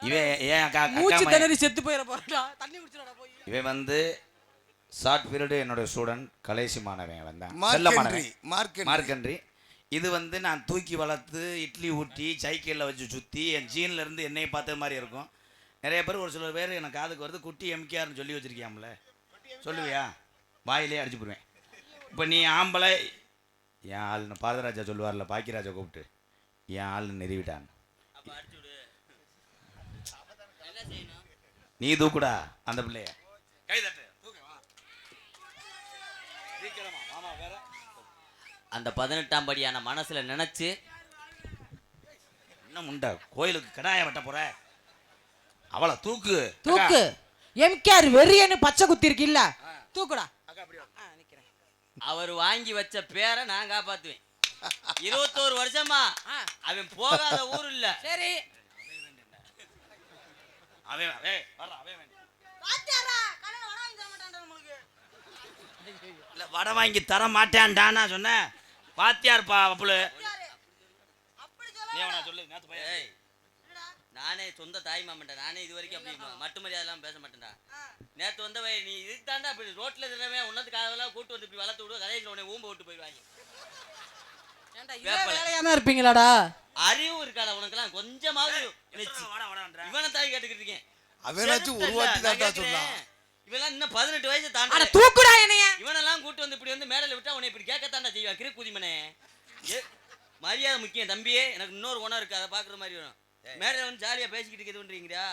இவன் ஏன் மூச்சு திணறி செத்து போயிட போறடா. தண்ணி குடிச்சுடா போய். இவன் வந்து ஷார்ட் பீரியடு என்னோட ஸ்டூடெண்ட் கலைசி மாணவன் வந்தான். செல்ல மார்க்கென்ட்ரி மாணவன் மார்க்கென்ட்ரி. இது வந்து நான் தூக்கி வளர்த்து இட்லி ஊட்டி சைக்கிளில் வச்சு சுற்றி என் ஜீன்ல இருந்து என்னையை பார்த்த மாதிரி இருக்கும். நிறைய பேர் ஒரு சில பேர் எனக்கு காதுக்கு வருது குட்டி எம்கேஆர்னு சொல்லி வச்சிருக்கியாம்ல. சொல்லுவியா? வாயிலே அடிச்சு போடுவேன். இப்போ நீ ஆம்பளை என் ஆள்னு பாரதராஜா சொல்லுவார்ல பாக்கியராஜா கூப்பிட்டு என் ஆள்னு நிறுவிட்டான். நீ தூக்குடா அந்த பிள்ளைய. கை தட்டு. அந்த 18ஆம் படியான மனசுல நினைச்சு என்ன முண்டா கோயிலுக்கு கடாய வெட்ட போற? அவளை தூக்கு தூக்கு. எம்கேஆர் வெறியன்னு பச்சை குத்தி இருக்குல்ல தூக்குடா. அவர் வாங்கி வச்ச பேரை நான் காப்பாத்துவேன். 21 வருஷமா அவன் போகாத ஊர் இல்ல. சரி அவன் ஏய் வர்றா அவன் பாத்தியாரா கடையில வடை வாங்கி தர மாட்டான்டா நம்மளுக்கு. இல்ல வடை வாங்கி தர மாட்டேன்டானா சொன்னேன். பாத்தியார்ப்பா அப்புளு பாத்தியாரு. அப்படி நீ சொல்ல. அவனா சொல்லு நேத்து பையன். ஏய், நானே சொந்த தாய் மாமன்டா. நானே இது வரைக்கும் அப்படி மட்டு மரியாதைலாம் பேச மாட்டேன்டா. நேத்து வந்தவ நீ இதுக்கு தாண்டா அப்படி ரோட்ல இருக்கிறவன் உன்னத்துக்கு அதெல்லாம் கூட்டு வந்து இப்படி வளர்த்து விடு. கதையில் உன்னை ஊம்ப விட்டு போயிடுவாங்க. வேலையாம இருப்பீங்களாடா? அறிவு இருக்காடா உனக்கெல்லாம் கொஞ்சமாவது? இவனை தாய் கேட்டுக்கிட்டு இருக்கேன். அவனாச்சும் ஒரு வாட்டி தாண்டா சொன்னான். இவெல்லாம் இன்னும் 18 வயசு அட தாண்டி தூக்குடா என்னைய. இவனெல்லாம் கூட்டு வந்து இப்படி வந்து மேடையில் விட்டா உன்னை இப்படி கேட்கத்தாண்டா செய்வான். கிறுக்குதிமனே மரியாதை முக்கியம் தம்பியே. எனக்கு இன்னொரு குணம் இருக்கு அதை பாக்குற மாதிரி வேணும். மேடையில் வந்து ஜாலியா பேசிக்கிட்டு இது பண்றீங்கடா.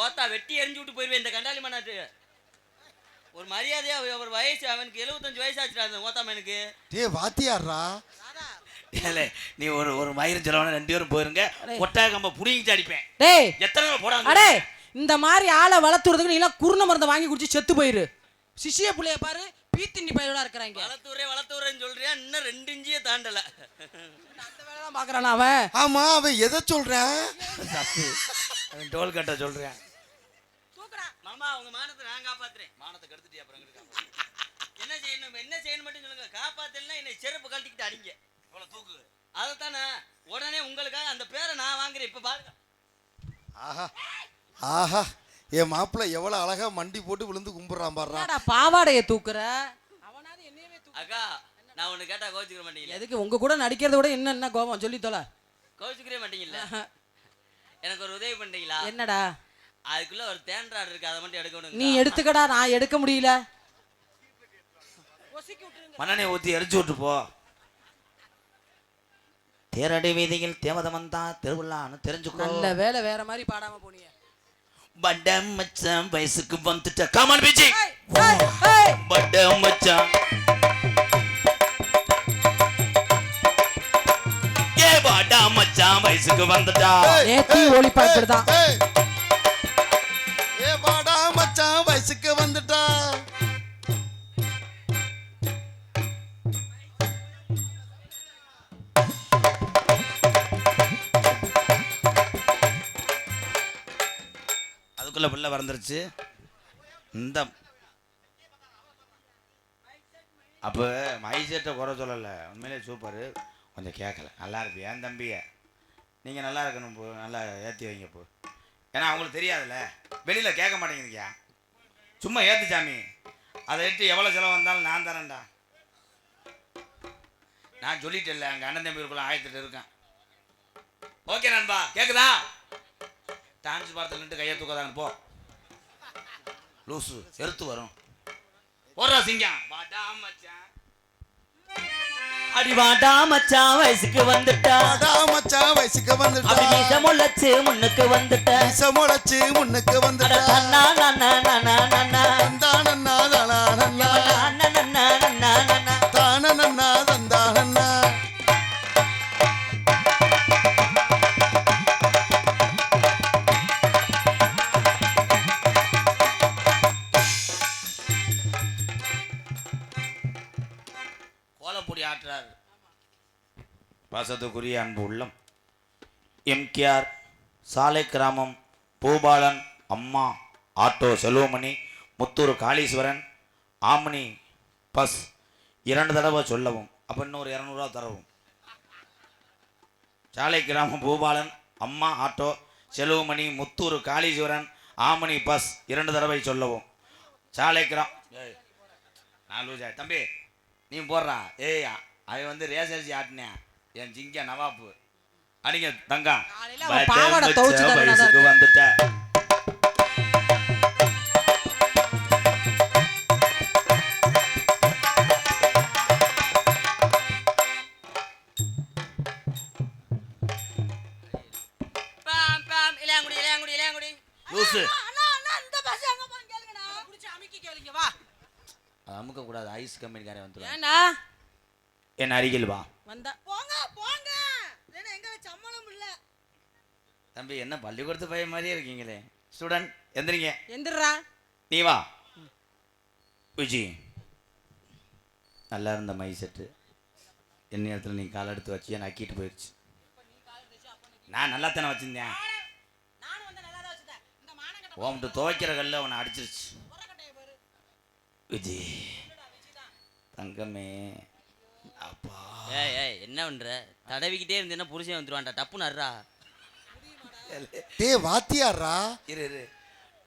ஓத்தா வெட்டி எரிஞ்சு விட்டு போயிருவேன் இந்த கண்டாளி மன்னாட்டு. ஒரு மரியாதையா ஒரு வயசு அவனுக்கு 75 வயசு ஆச்சுடா அந்த ஓத்தா மேனுக்கு. டேய் வாத்தியாரா ஏலே நீ ஒரு ஒரு மயிரும் செலவன 2 பேரும் போயிருங்க. கொட்டா கம்ப புடிங்கிட்டு அடிப்பேன். டேய் எத்தனை போடாங்க? அடே இந்த மாதிரி ஆளை வளர்த்துறதுக்கு நீ எல்லாம் குருண மருந்தை வாங்கி குடிச்சு செத்து போயிரு. சிஷிய புள்ளைய பாரு பீத்தின்னி பையலா இருக்கிறாங்க. வளர்த்துறேன்னு சொல்றியா? இன்னும் 2 இஞ்சியே தாண்டல. அந்த வேலை தான் பாக்குறானா அவன்? ஆமா அவன் எதை சொல்றான்? அவன் டோல் கட்ட சொல்றேன். மாமா உங்க மானத்தை நான் காப்பாத்துறேன். மானத்தை கெடுத்துட்டியா அப்புறம் என்ன செய்யணும்? என்ன செய்யணும் மட்டும் சொல்லுங்க. காப்பாத்தலன்னா என்னை செருப்பு கழட்டிக்கிட்டு அடிங்க. இவ்வளவு தூக்கு. அதைத்தானே உடனே உங்களுக்காக அந்த பேரை நான் வாங்குறேன். இப்ப பாருங்க. ஆஹா ஆஹா என் மாப்பிள்ள எவ்வளவு அழகா மண்டி போட்டு விழுந்து கும்பிடுறான் பாடுறான். என்னடா பாவாடைய தூக்குற? அவனாவது என்னையவே தூக்கு. அக்கா நான் ஒண்ணு கேட்டா கோச்சுக்கிற மாட்டீங்க. எதுக்கு உங்க கூட நடிக்கிறத விட என்ன கோபம் சொல்லி தொலை. கோச்சுக்கிறே மாட்டீங்கல்ல? எனக்கு ஒரு உதவி பண்றீங்களா? என்னடா? அதுக்குள்ள ஒரு தேன்றாடு இருக்கு அதை மட்டும் எடுக்கணும். நீ எடுத்துக்கடா நான் எடுக்க முடியல. மண்ணனை ஊத்தி எரிச்சு விட்டு போ. தேரடி வீதியில் தேவதமன் தான் திருவிழான்னு தெரிஞ்சுக்கோ. நல்ல வேலை வேற மாதிரி பாடாம போனீங்க. பட்ட மச்சான் வயசுக்கு வந்துட்ட. கமான் பிஜி. ஏய் பட்ட மச்சான் ஏ பட்ட மச்சான் வயசுக்கு வந்துட்டா. நேத்தி ஒளிப்பா இப்படிதான். ஏ வாடா மச்சான் வயசுக்கு வந்துட்டா. அதுக்குள்ள பிள்ளை வளர்ந்துருச்சு. இந்த அப்போ மைசெட்டை குறை சொல்லலை. உண்மையிலே சூப்பரு. கொஞ்சம் கேட்கல நல்லா இருக்கு. என் தம்பிய நீங்கள் நல்லா இருக்கணும் போ. நல்லா ஏற்றி வைங்க போ. ஏன்னா அவங்களுக்கு தெரியாதுல்ல வெளியில் கேட்க மாட்டேங்குதுயா. சும்மா ஏத்து சாமி. அதை எடுத்து எவ்வளோ செலவு வந்தாலும் நான் தரேன்டா. நான் சொல்லிட்டேன்ல, அங்கே அண்ணன் தம்பி இருக்குள்ள 1008 இருக்கேன். ஓகே நண்பா, கேட்குதா? டான்ஸ் பார்த்து நின்று கையை தூக்காதாங்க போ. லூசு செருத்து வரும். போடுறா சிங்கம். வாடா மச்சான், அடி வாடா மச்சான் வயசுக்கு வந்துட்டா. வாடா மச்சான் வயசுக்கு வந்துட்டா. அப்படி மீச முளைச்சு முன்னுக்கு வந்துட்ட. மீச முளைச்சு முன்னுக்கு அட வந்துட்டா. தன்னா நன்னா நன்னா நன்னா. தந்தானன்னா தானானன்னா. நன்னா நன்னா நன்னா நன்னா. தானனன்னா தந்தானன்னா. கோலப்பொடி ஆட்டுறாரு. பாசத்துக்குரிய அன்பு உள்ளம் எம்கேஆர் சாலை கிராமம் பூபாலன் அம்மா auto Selvamani Muthur Kaleeswaran omni bus 2 தடவை சொல்லவும். அப்போ இன்னொரு 200 ரூபா தரவும். சாலை கிராமம் பூபாலன் அம்மா auto Selvamani Muthur Kaleeswaran omni bus 2 தடவை சொல்லவும். சாலை நான் லூஜா தம்பி நீ போடுறா. ஏய் அவன் வந்து ரேசரிசி ஆட்டினேன் என் ஜிங்க நவாப்பு அடிங்க தங்கம். காலையில அவன் பாவாடை துவைச்சு தரணும். வயசுக்கு வந்துட்ட. பாம் பாம் இளையாங்குடி இளையாங்குடி இளையாங்குடி. லூசு அண்ணா அண்ணா இந்த பஸ் எங்க போன்னு கேளுங்கண்ணா. புடிச்சு அமுக்கி கேளுங்க வா. அமுக்க கூடாது, ஐஸ் கம்பெனிக்காரன் வந்துடுவான். ஏண்டா என் அருகில் வா. வந்தா போங்க போங்க. இல்லைன்னா எங்க சம்பளம் இல்ல. தம்பி என்ன பள்ளிக்கூடத்து பையன் மாதிரியே இருக்கீங்களே. ஸ்டூடெண்ட் எந்திரிங்க. எந்திரா. நீ வா. விஜி நல்லா இருந்த மை செட்டு என் நேரத்தில் நீ கால் எடுத்து வச்சு என்னை அக்கிட்டு போயிடுச்சு. நான் நல்லா தானே வச்சிருந்தேன். நானும் வந்து நல்லா தான் வச்சிட்டேன். இந்த மானங்கட்ட ஓம்ட்டு துவைக்கிற கல்ல அவனை அடிச்சிருச்சு. உரக்கட்டைய பாரு. விஜி தங்கமே அப்பா. ஏய் ஏய் என்ன பண்ற? தடவிக்கிட்டே இருந்தேன்னா புருஷன் வந்துருவான்டா. டப்புன்னு அர்றா. டேய் வாத்தியாரா. இரு இரு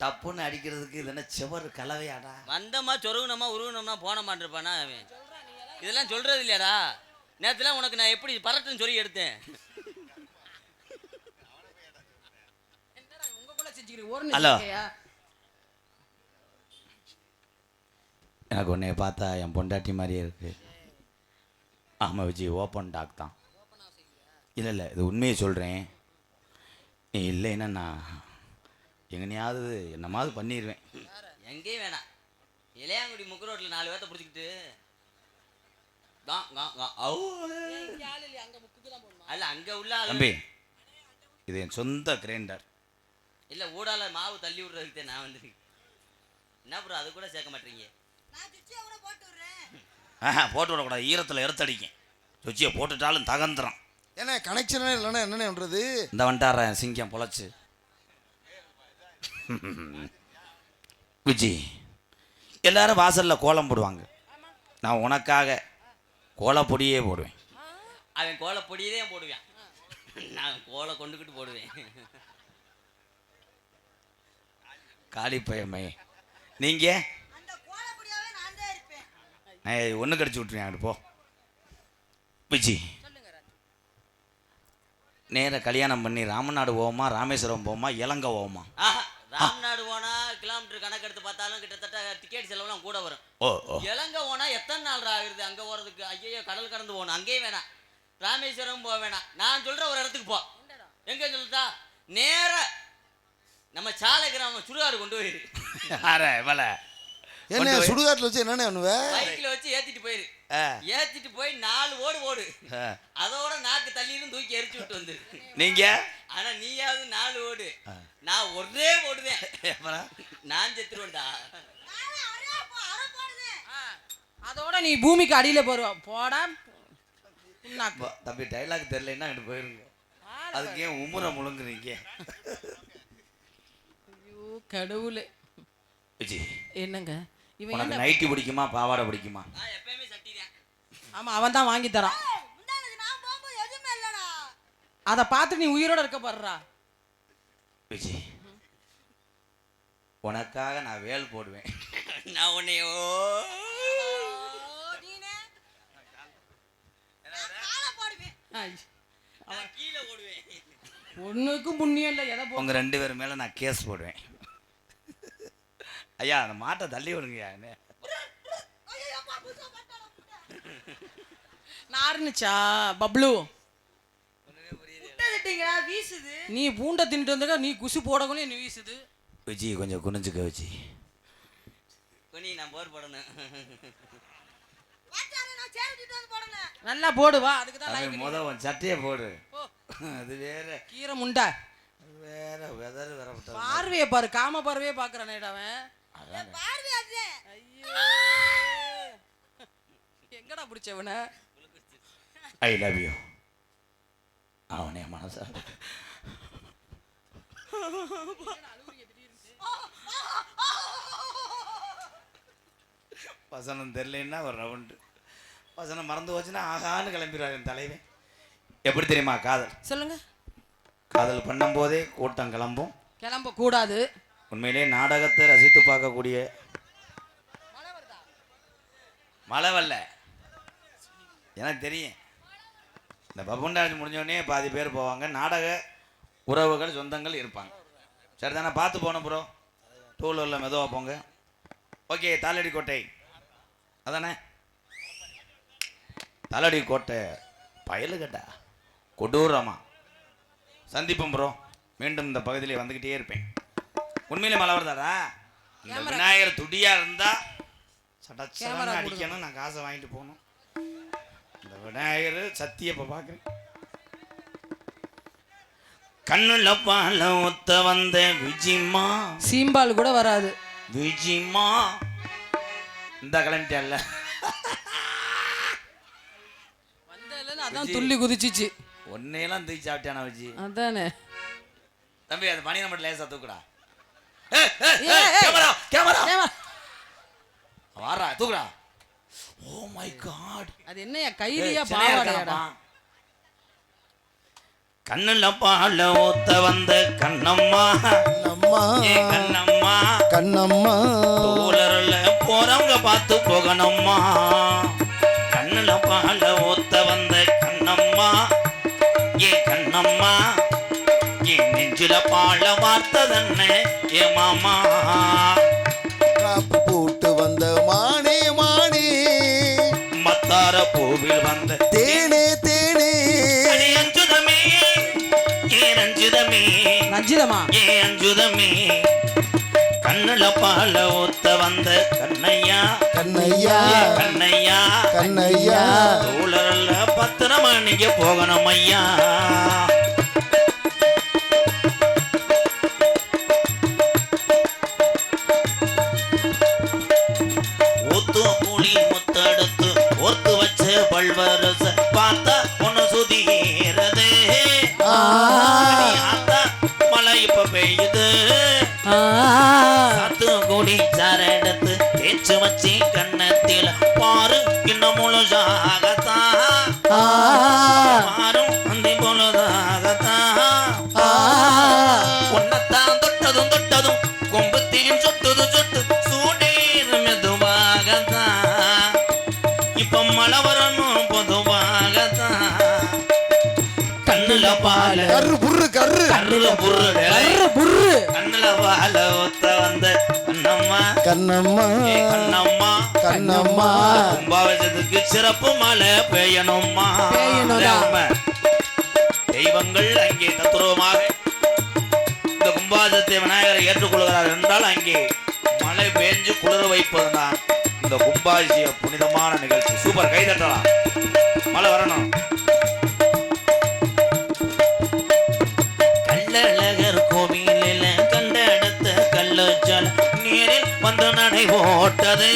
டப்புன்னு அடிக்கிறதுக்கு இது என்ன செவர் கலவையாடா. வந்தமா சொருகுனமா உருகுனம்னா போன மாட்டிருப்பானா அவன். இதெல்லாம் சொல்றது இல்லையாடா. நேரத்துல உனக்கு நான் எப்படி பரட்டுன்னு சொல்லி எடுத்தேன். என்னடா உங்களுக்குள்ள செஞ்சுக்கிறீங்க? ஒரு ஹலோ. நிமிஷம்யா. எனக்கு உன்னைய பார்த்தா என் பொண்டாட்டி மாதிரியே இருக்கு. ஆமாம் விஜய் ஓப்பன் டாக் தான். இல்லை இல்லை இது உண்மையை சொல்கிறேன். நீ இல்லைன்னா நான் எங்கனையாவது என்னமாவது பண்ணிடுவேன். எங்கேயும் வேணாம். இளையாங்குடி முக்கு ரோட்டில் 4 பேர்த்த பிடிச்சிக்கிட்டு இங்க ஆளு இல்லையா? அங்க முக்குக்கு தான் போகணுமா? அல்ல அங்கே உள்ள ஆளு. தம்பி இது என் சொந்த கிரைண்டர். இல்லை ஊடால மாவு தள்ளி விடுறதுக்கு நான் வந்துருக்கேன். என்ன ப்ரோ அது கூட சேர்க்க மாட்டீங்க? நான் சுச்சி அவனை போட்டு விடுறேன். போட்டு விடக்கூடாது, ஈரத்தில் எறுத்தடிக்கும். சுச்சியை போட்டுட்டாலும் தகந்துறான். ஏன்னா கனெக்ஷனே இல்லைன்னா என்னண்ணே பண்ணுறது? இந்த வந்துட்டாரன் சிங்கம் பொழைச்சு. விஜி எல்லாரும் வாசலில் கோலம் போடுவாங்க. நான் உனக்காக கோலப்பொடியே போடுவேன். அவன் கோலை பொடியதே போடுவேன். நான் கோலை கொண்டுக்கிட்டு போடுவேன். காளிப்பயமே நீங்கள் அந்த கோலப்படியாவே நான் தான் இருப்பேன். நான் ஒன்று கடிச்சு விட்டுருவேன். அங்கிட்டு போ விஜி. நேர கல்யாணம் பண்ணி ராமநாடு போவோமா, ராமேஸ்வரம் போவோமா, இலங்கை போவோமா? ஆஹா, ராம்நாடு போனா கிலோமீட்டர் கணக்கு எடுத்து பார்த்தாலும் கிட்டத்தட்ட டிக்கெட் செலவுலாம் கூட வரும். ஓ ஓ இலங்கை போனா எத்தனை நாள் ஆகுது அங்கே போகிறதுக்கு? ஐயோ கடல் கடந்து போகணும். அங்கேயும் வேணாம், ராமேஸ்வரம் போக வேணாம். நான் சொல்கிற ஒரு இடத்துக்கு போ. எங்கே சொல்லுதா? நேர நம்ம சாலை கிராமம் சுடுகாடு கொண்டு போயிரு. என்ன சுடுகாட்டில் வச்சு என்னென்ன பண்ணுவேன்? பைக்கில் வச்சு ஏற்றிட்டு போயிரு. ஏற்றிட்டு போய் 4 ஓடு ஓடு. அதோட நாக்கு தள்ளியிலும் தூக்கி எரிச்சு விட்டு வந்துரு. நீங்கள் ஆனால் நீயாவது 4 ஓடு. நான் ஒரே ஓடுவேன். நான் செத்துருவேன்டா. நானும் அரை போடுவேன். அதோட நீ பூமிக்கு அடியில போடுவ போடா. புண்ணாக்கு. தம்பி டைலாக் தெரியலன்னா அங்கிட்டு போயிருங்க. அதுக்கு ஏன் உமுறை முழுங்குறீங்க? ஐயோ கடவுளே. விஜி என்னங்க இவன் உனக்கு என்ன? நைட்டி பிடிக்குமா பாவாடை பிடிக்குமா? நான் எப்பயுமே சட்டிதான். ஆமா அவன் தான் வாங்கி தரான். முந்தானது நான் போகும்போது எதுவுமே இல்லடா. அதை பார்த்து நீ உயிரோட இருக்க பாடுறா. விஜி உனக்காக நான் வேல் போடுவேன். நான் உன்னையோ நீனே காலை போடுவேன். நான் கீழே ஓடுவேன். ஒண்ணுக்கும் புண்ணியம் இல்லை எதை உங்க 2 பேர் மேல நான் கேஸ் போடுவேன். ஐயா அந்த மாட்டை தள்ளி விடுங்கய்யா. ஐயோ, அப்பா, புதுசா பட்டாளம் போட்டேன். நாருனுச்சா பப்ளு முட்டை திட்டீங்களா? வீசுது. நீ பூண்டை தின்ட்டு வந்தா நீ குசு போடக்குள்ளே நீ வீசுது. விஜி கொஞ்சம் குனிஞ்சுக்க விஜி. குனி, நான் போர் போடணும். வாச்சாரு, நான் சேர் தூக்கிட்டு வந்து போடணும். நல்லா போடுவா அதுக்கு தான் அது முத உன் சட்டையை போடு. ஓ. அது வேற கீரை முண்டை வேற வெதர் வரப்பட்ட பார்வையை பாரு, காம பார்வையே பாக்குறானேடா அவன். என் பார்வை அது. ஐயோ எங்கடா பிடிச்சவன? I love you. அவனே மனசா வசனம் தெரியலன்னா ஒரு ரவுண்டு, வசனம் மறந்து போச்சுன்னா ஆகான்னு கிளம்பிடுவார் என் தலைவன். எப்படி தெரியுமா காதல்? சொல்லுங்க. காதல் பண்ணும்போதே கூட்டம் கிளம்பும். கிளம்ப கூடாது. உண்மையிலே நாடகத்தை ரசித்து பார்க்கக்கூடிய மழை வரல எனக்கு தெரியும். இந்த பப்புண்டாஜ் முடிஞ்சோடனே பாதி பேர் போவாங்க. நாடக உறவுகள் சொந்தங்கள் இருப்பாங்க. சரி தானே? பார்த்து போகணும் ப்ரோ. டூலூரில் மெதுவாக போங்க. ஓகே. தாளடி கோட்டை அதானே? தாளடி கோட்டை பயலுகட்டா கொடூரமா சந்திப்போம் ப்ரோ. மீண்டும் இந்த பகுதியிலே வந்துக்கிட்டே இருப்பேன். உண்மையிலே மழை வருதாடா? இந்த விநாயகர் துடியா இருந்தா சடச்சடன்னு அடிக்கணும். நான் காசை வாங்கிட்டு போகணும். இந்த விநாயகர் சத்திய இப்ப பார்க்குறேன். கண்ணுல பால ஒத்த வந்த விஜிமா, சீம்பால் கூட வராது. விஜிமா இந்த கிளம்பிட்டல்ல வந்ததுல அதான் துள்ளி குதிச்சிச்சு. ஒன்னையெல்லாம் தூக்கி சாப்பிட்டானா விஜி? அதானே. தம்பி அது பனியை மட்டும் லேசா தூக்குடா. ஏய். கேமரா கேமரா ஏம்மா, வாரா தூக்குடா. Oh my god. அது என்னையா கையிலயா பாவாடையாடா? கண்ணுல பால ஊத்த வந்த கண்ணம்மா, கண்ணம்மா ஏ கண்ணம்மா, கண்ணம்மா தோழர்ல போறவங்க பார்த்து போகணும்மா. கண்ணுல பால ஊத்த வந்த கண்ணம்மா, ஏ கண்ணம்மா, ஏ நெஞ்சில பால வார்த்ததன்ன ஏ மாமா. காப்பு போட்டு வந்த மானே மானே, மத்தார பூவில் வந்த தேனே தேனே, அடி அஞ்சுதமே, ஏ ரஞ்சிதமே, ரஞ்சிதமா ஏ அஞ்சுதமே. கண்ணுல பால ஊத்த வந்த கண்ணையா, கண்ணையா ஏ கண்ணையா, கண்ணையா, தோழர்ல பத்திரமா நீங்க போகணும் ஐயா. ஊத்து கூலி முத்தெடுத்து ஒத்து வச்ச பல்வரச பார்த்தா ஒன்னு சுதிகிறது. ஆத்தா மழை இப்ப பெய்யுது. சாத்து கூடி சார எடுத்து தேச்சு வச்சு கண்ணத்தில பாரு இன்னும் முழுசாகத்தான் பாரும் அந்தி பொழுதாகத்தான். ஒன்னத்தான் தொட்டதும் தொட்டதும் கொம்பு தேன் சொட்டுது சொட்டு சூடேறு மெதுவாகத்தான். இப்ப மழை வரணும் பொதுவாகத்தான். கண்ணுல பால கர்ரு புர்ரு கர்ரு கண்ணுல புர்ரு புர்ரு கண்ணுல பால ஊத்த வந்த கண்ணம்மா, கண்ணம்மா ஏ கண்ணம்மா, கண்ணம்மா கும்பாபிஷேகத்துக்கு சிறப்பு மழை பெய்யணும்மா. பெய்யணும்டா. உண்மை. தெய்வங்கள் அங்கே தத்துருவமாக இந்த கும்பாபிஷேகத்தை விநாயகரை ஏற்றுக்கொள்கிறார் என்றால் அங்கே மழை பெஞ்சு குளிர வைப்பதுதான் இந்த கும்பாபிஷேக புனிதமான நிகழ்ச்சி. சூப்பர், கை தட்டலாம். மழை வரணும். கள்ளழகர் கோவிலில் கண்ட இடத்த கள்ளச்சால் நீரில் வந்து நடை போட்டது.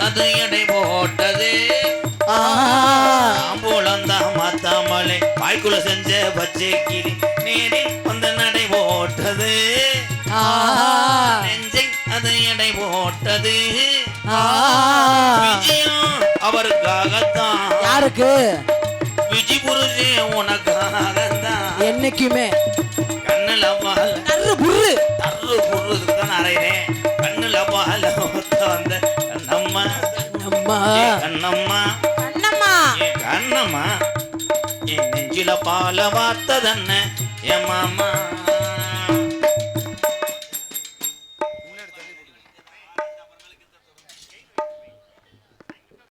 அது எடை போட்டது. ஆம்பூலந்தான் மாத்தாமலை வாய்க்குள்ள செஞ்ச பச்சை கிளி நீரில் வந்து நடை போட்டது. நெஞ்சை அது எடை போட்டது. விஜயம் அவருக்காகத்தான். யாருக்கு? விஜி புருஷே உனக்காகத்தான். என்னைக்குமே கண்ணுல பால் புர்ரு தர்ரு புர்ரு தான் அறையிறேன். கண்ணம்மா கண்ணம்மா கண்ணம்மா கண்ணம்மா என் நெஞ்சில பால வார்த்ததன்ன என் மாமா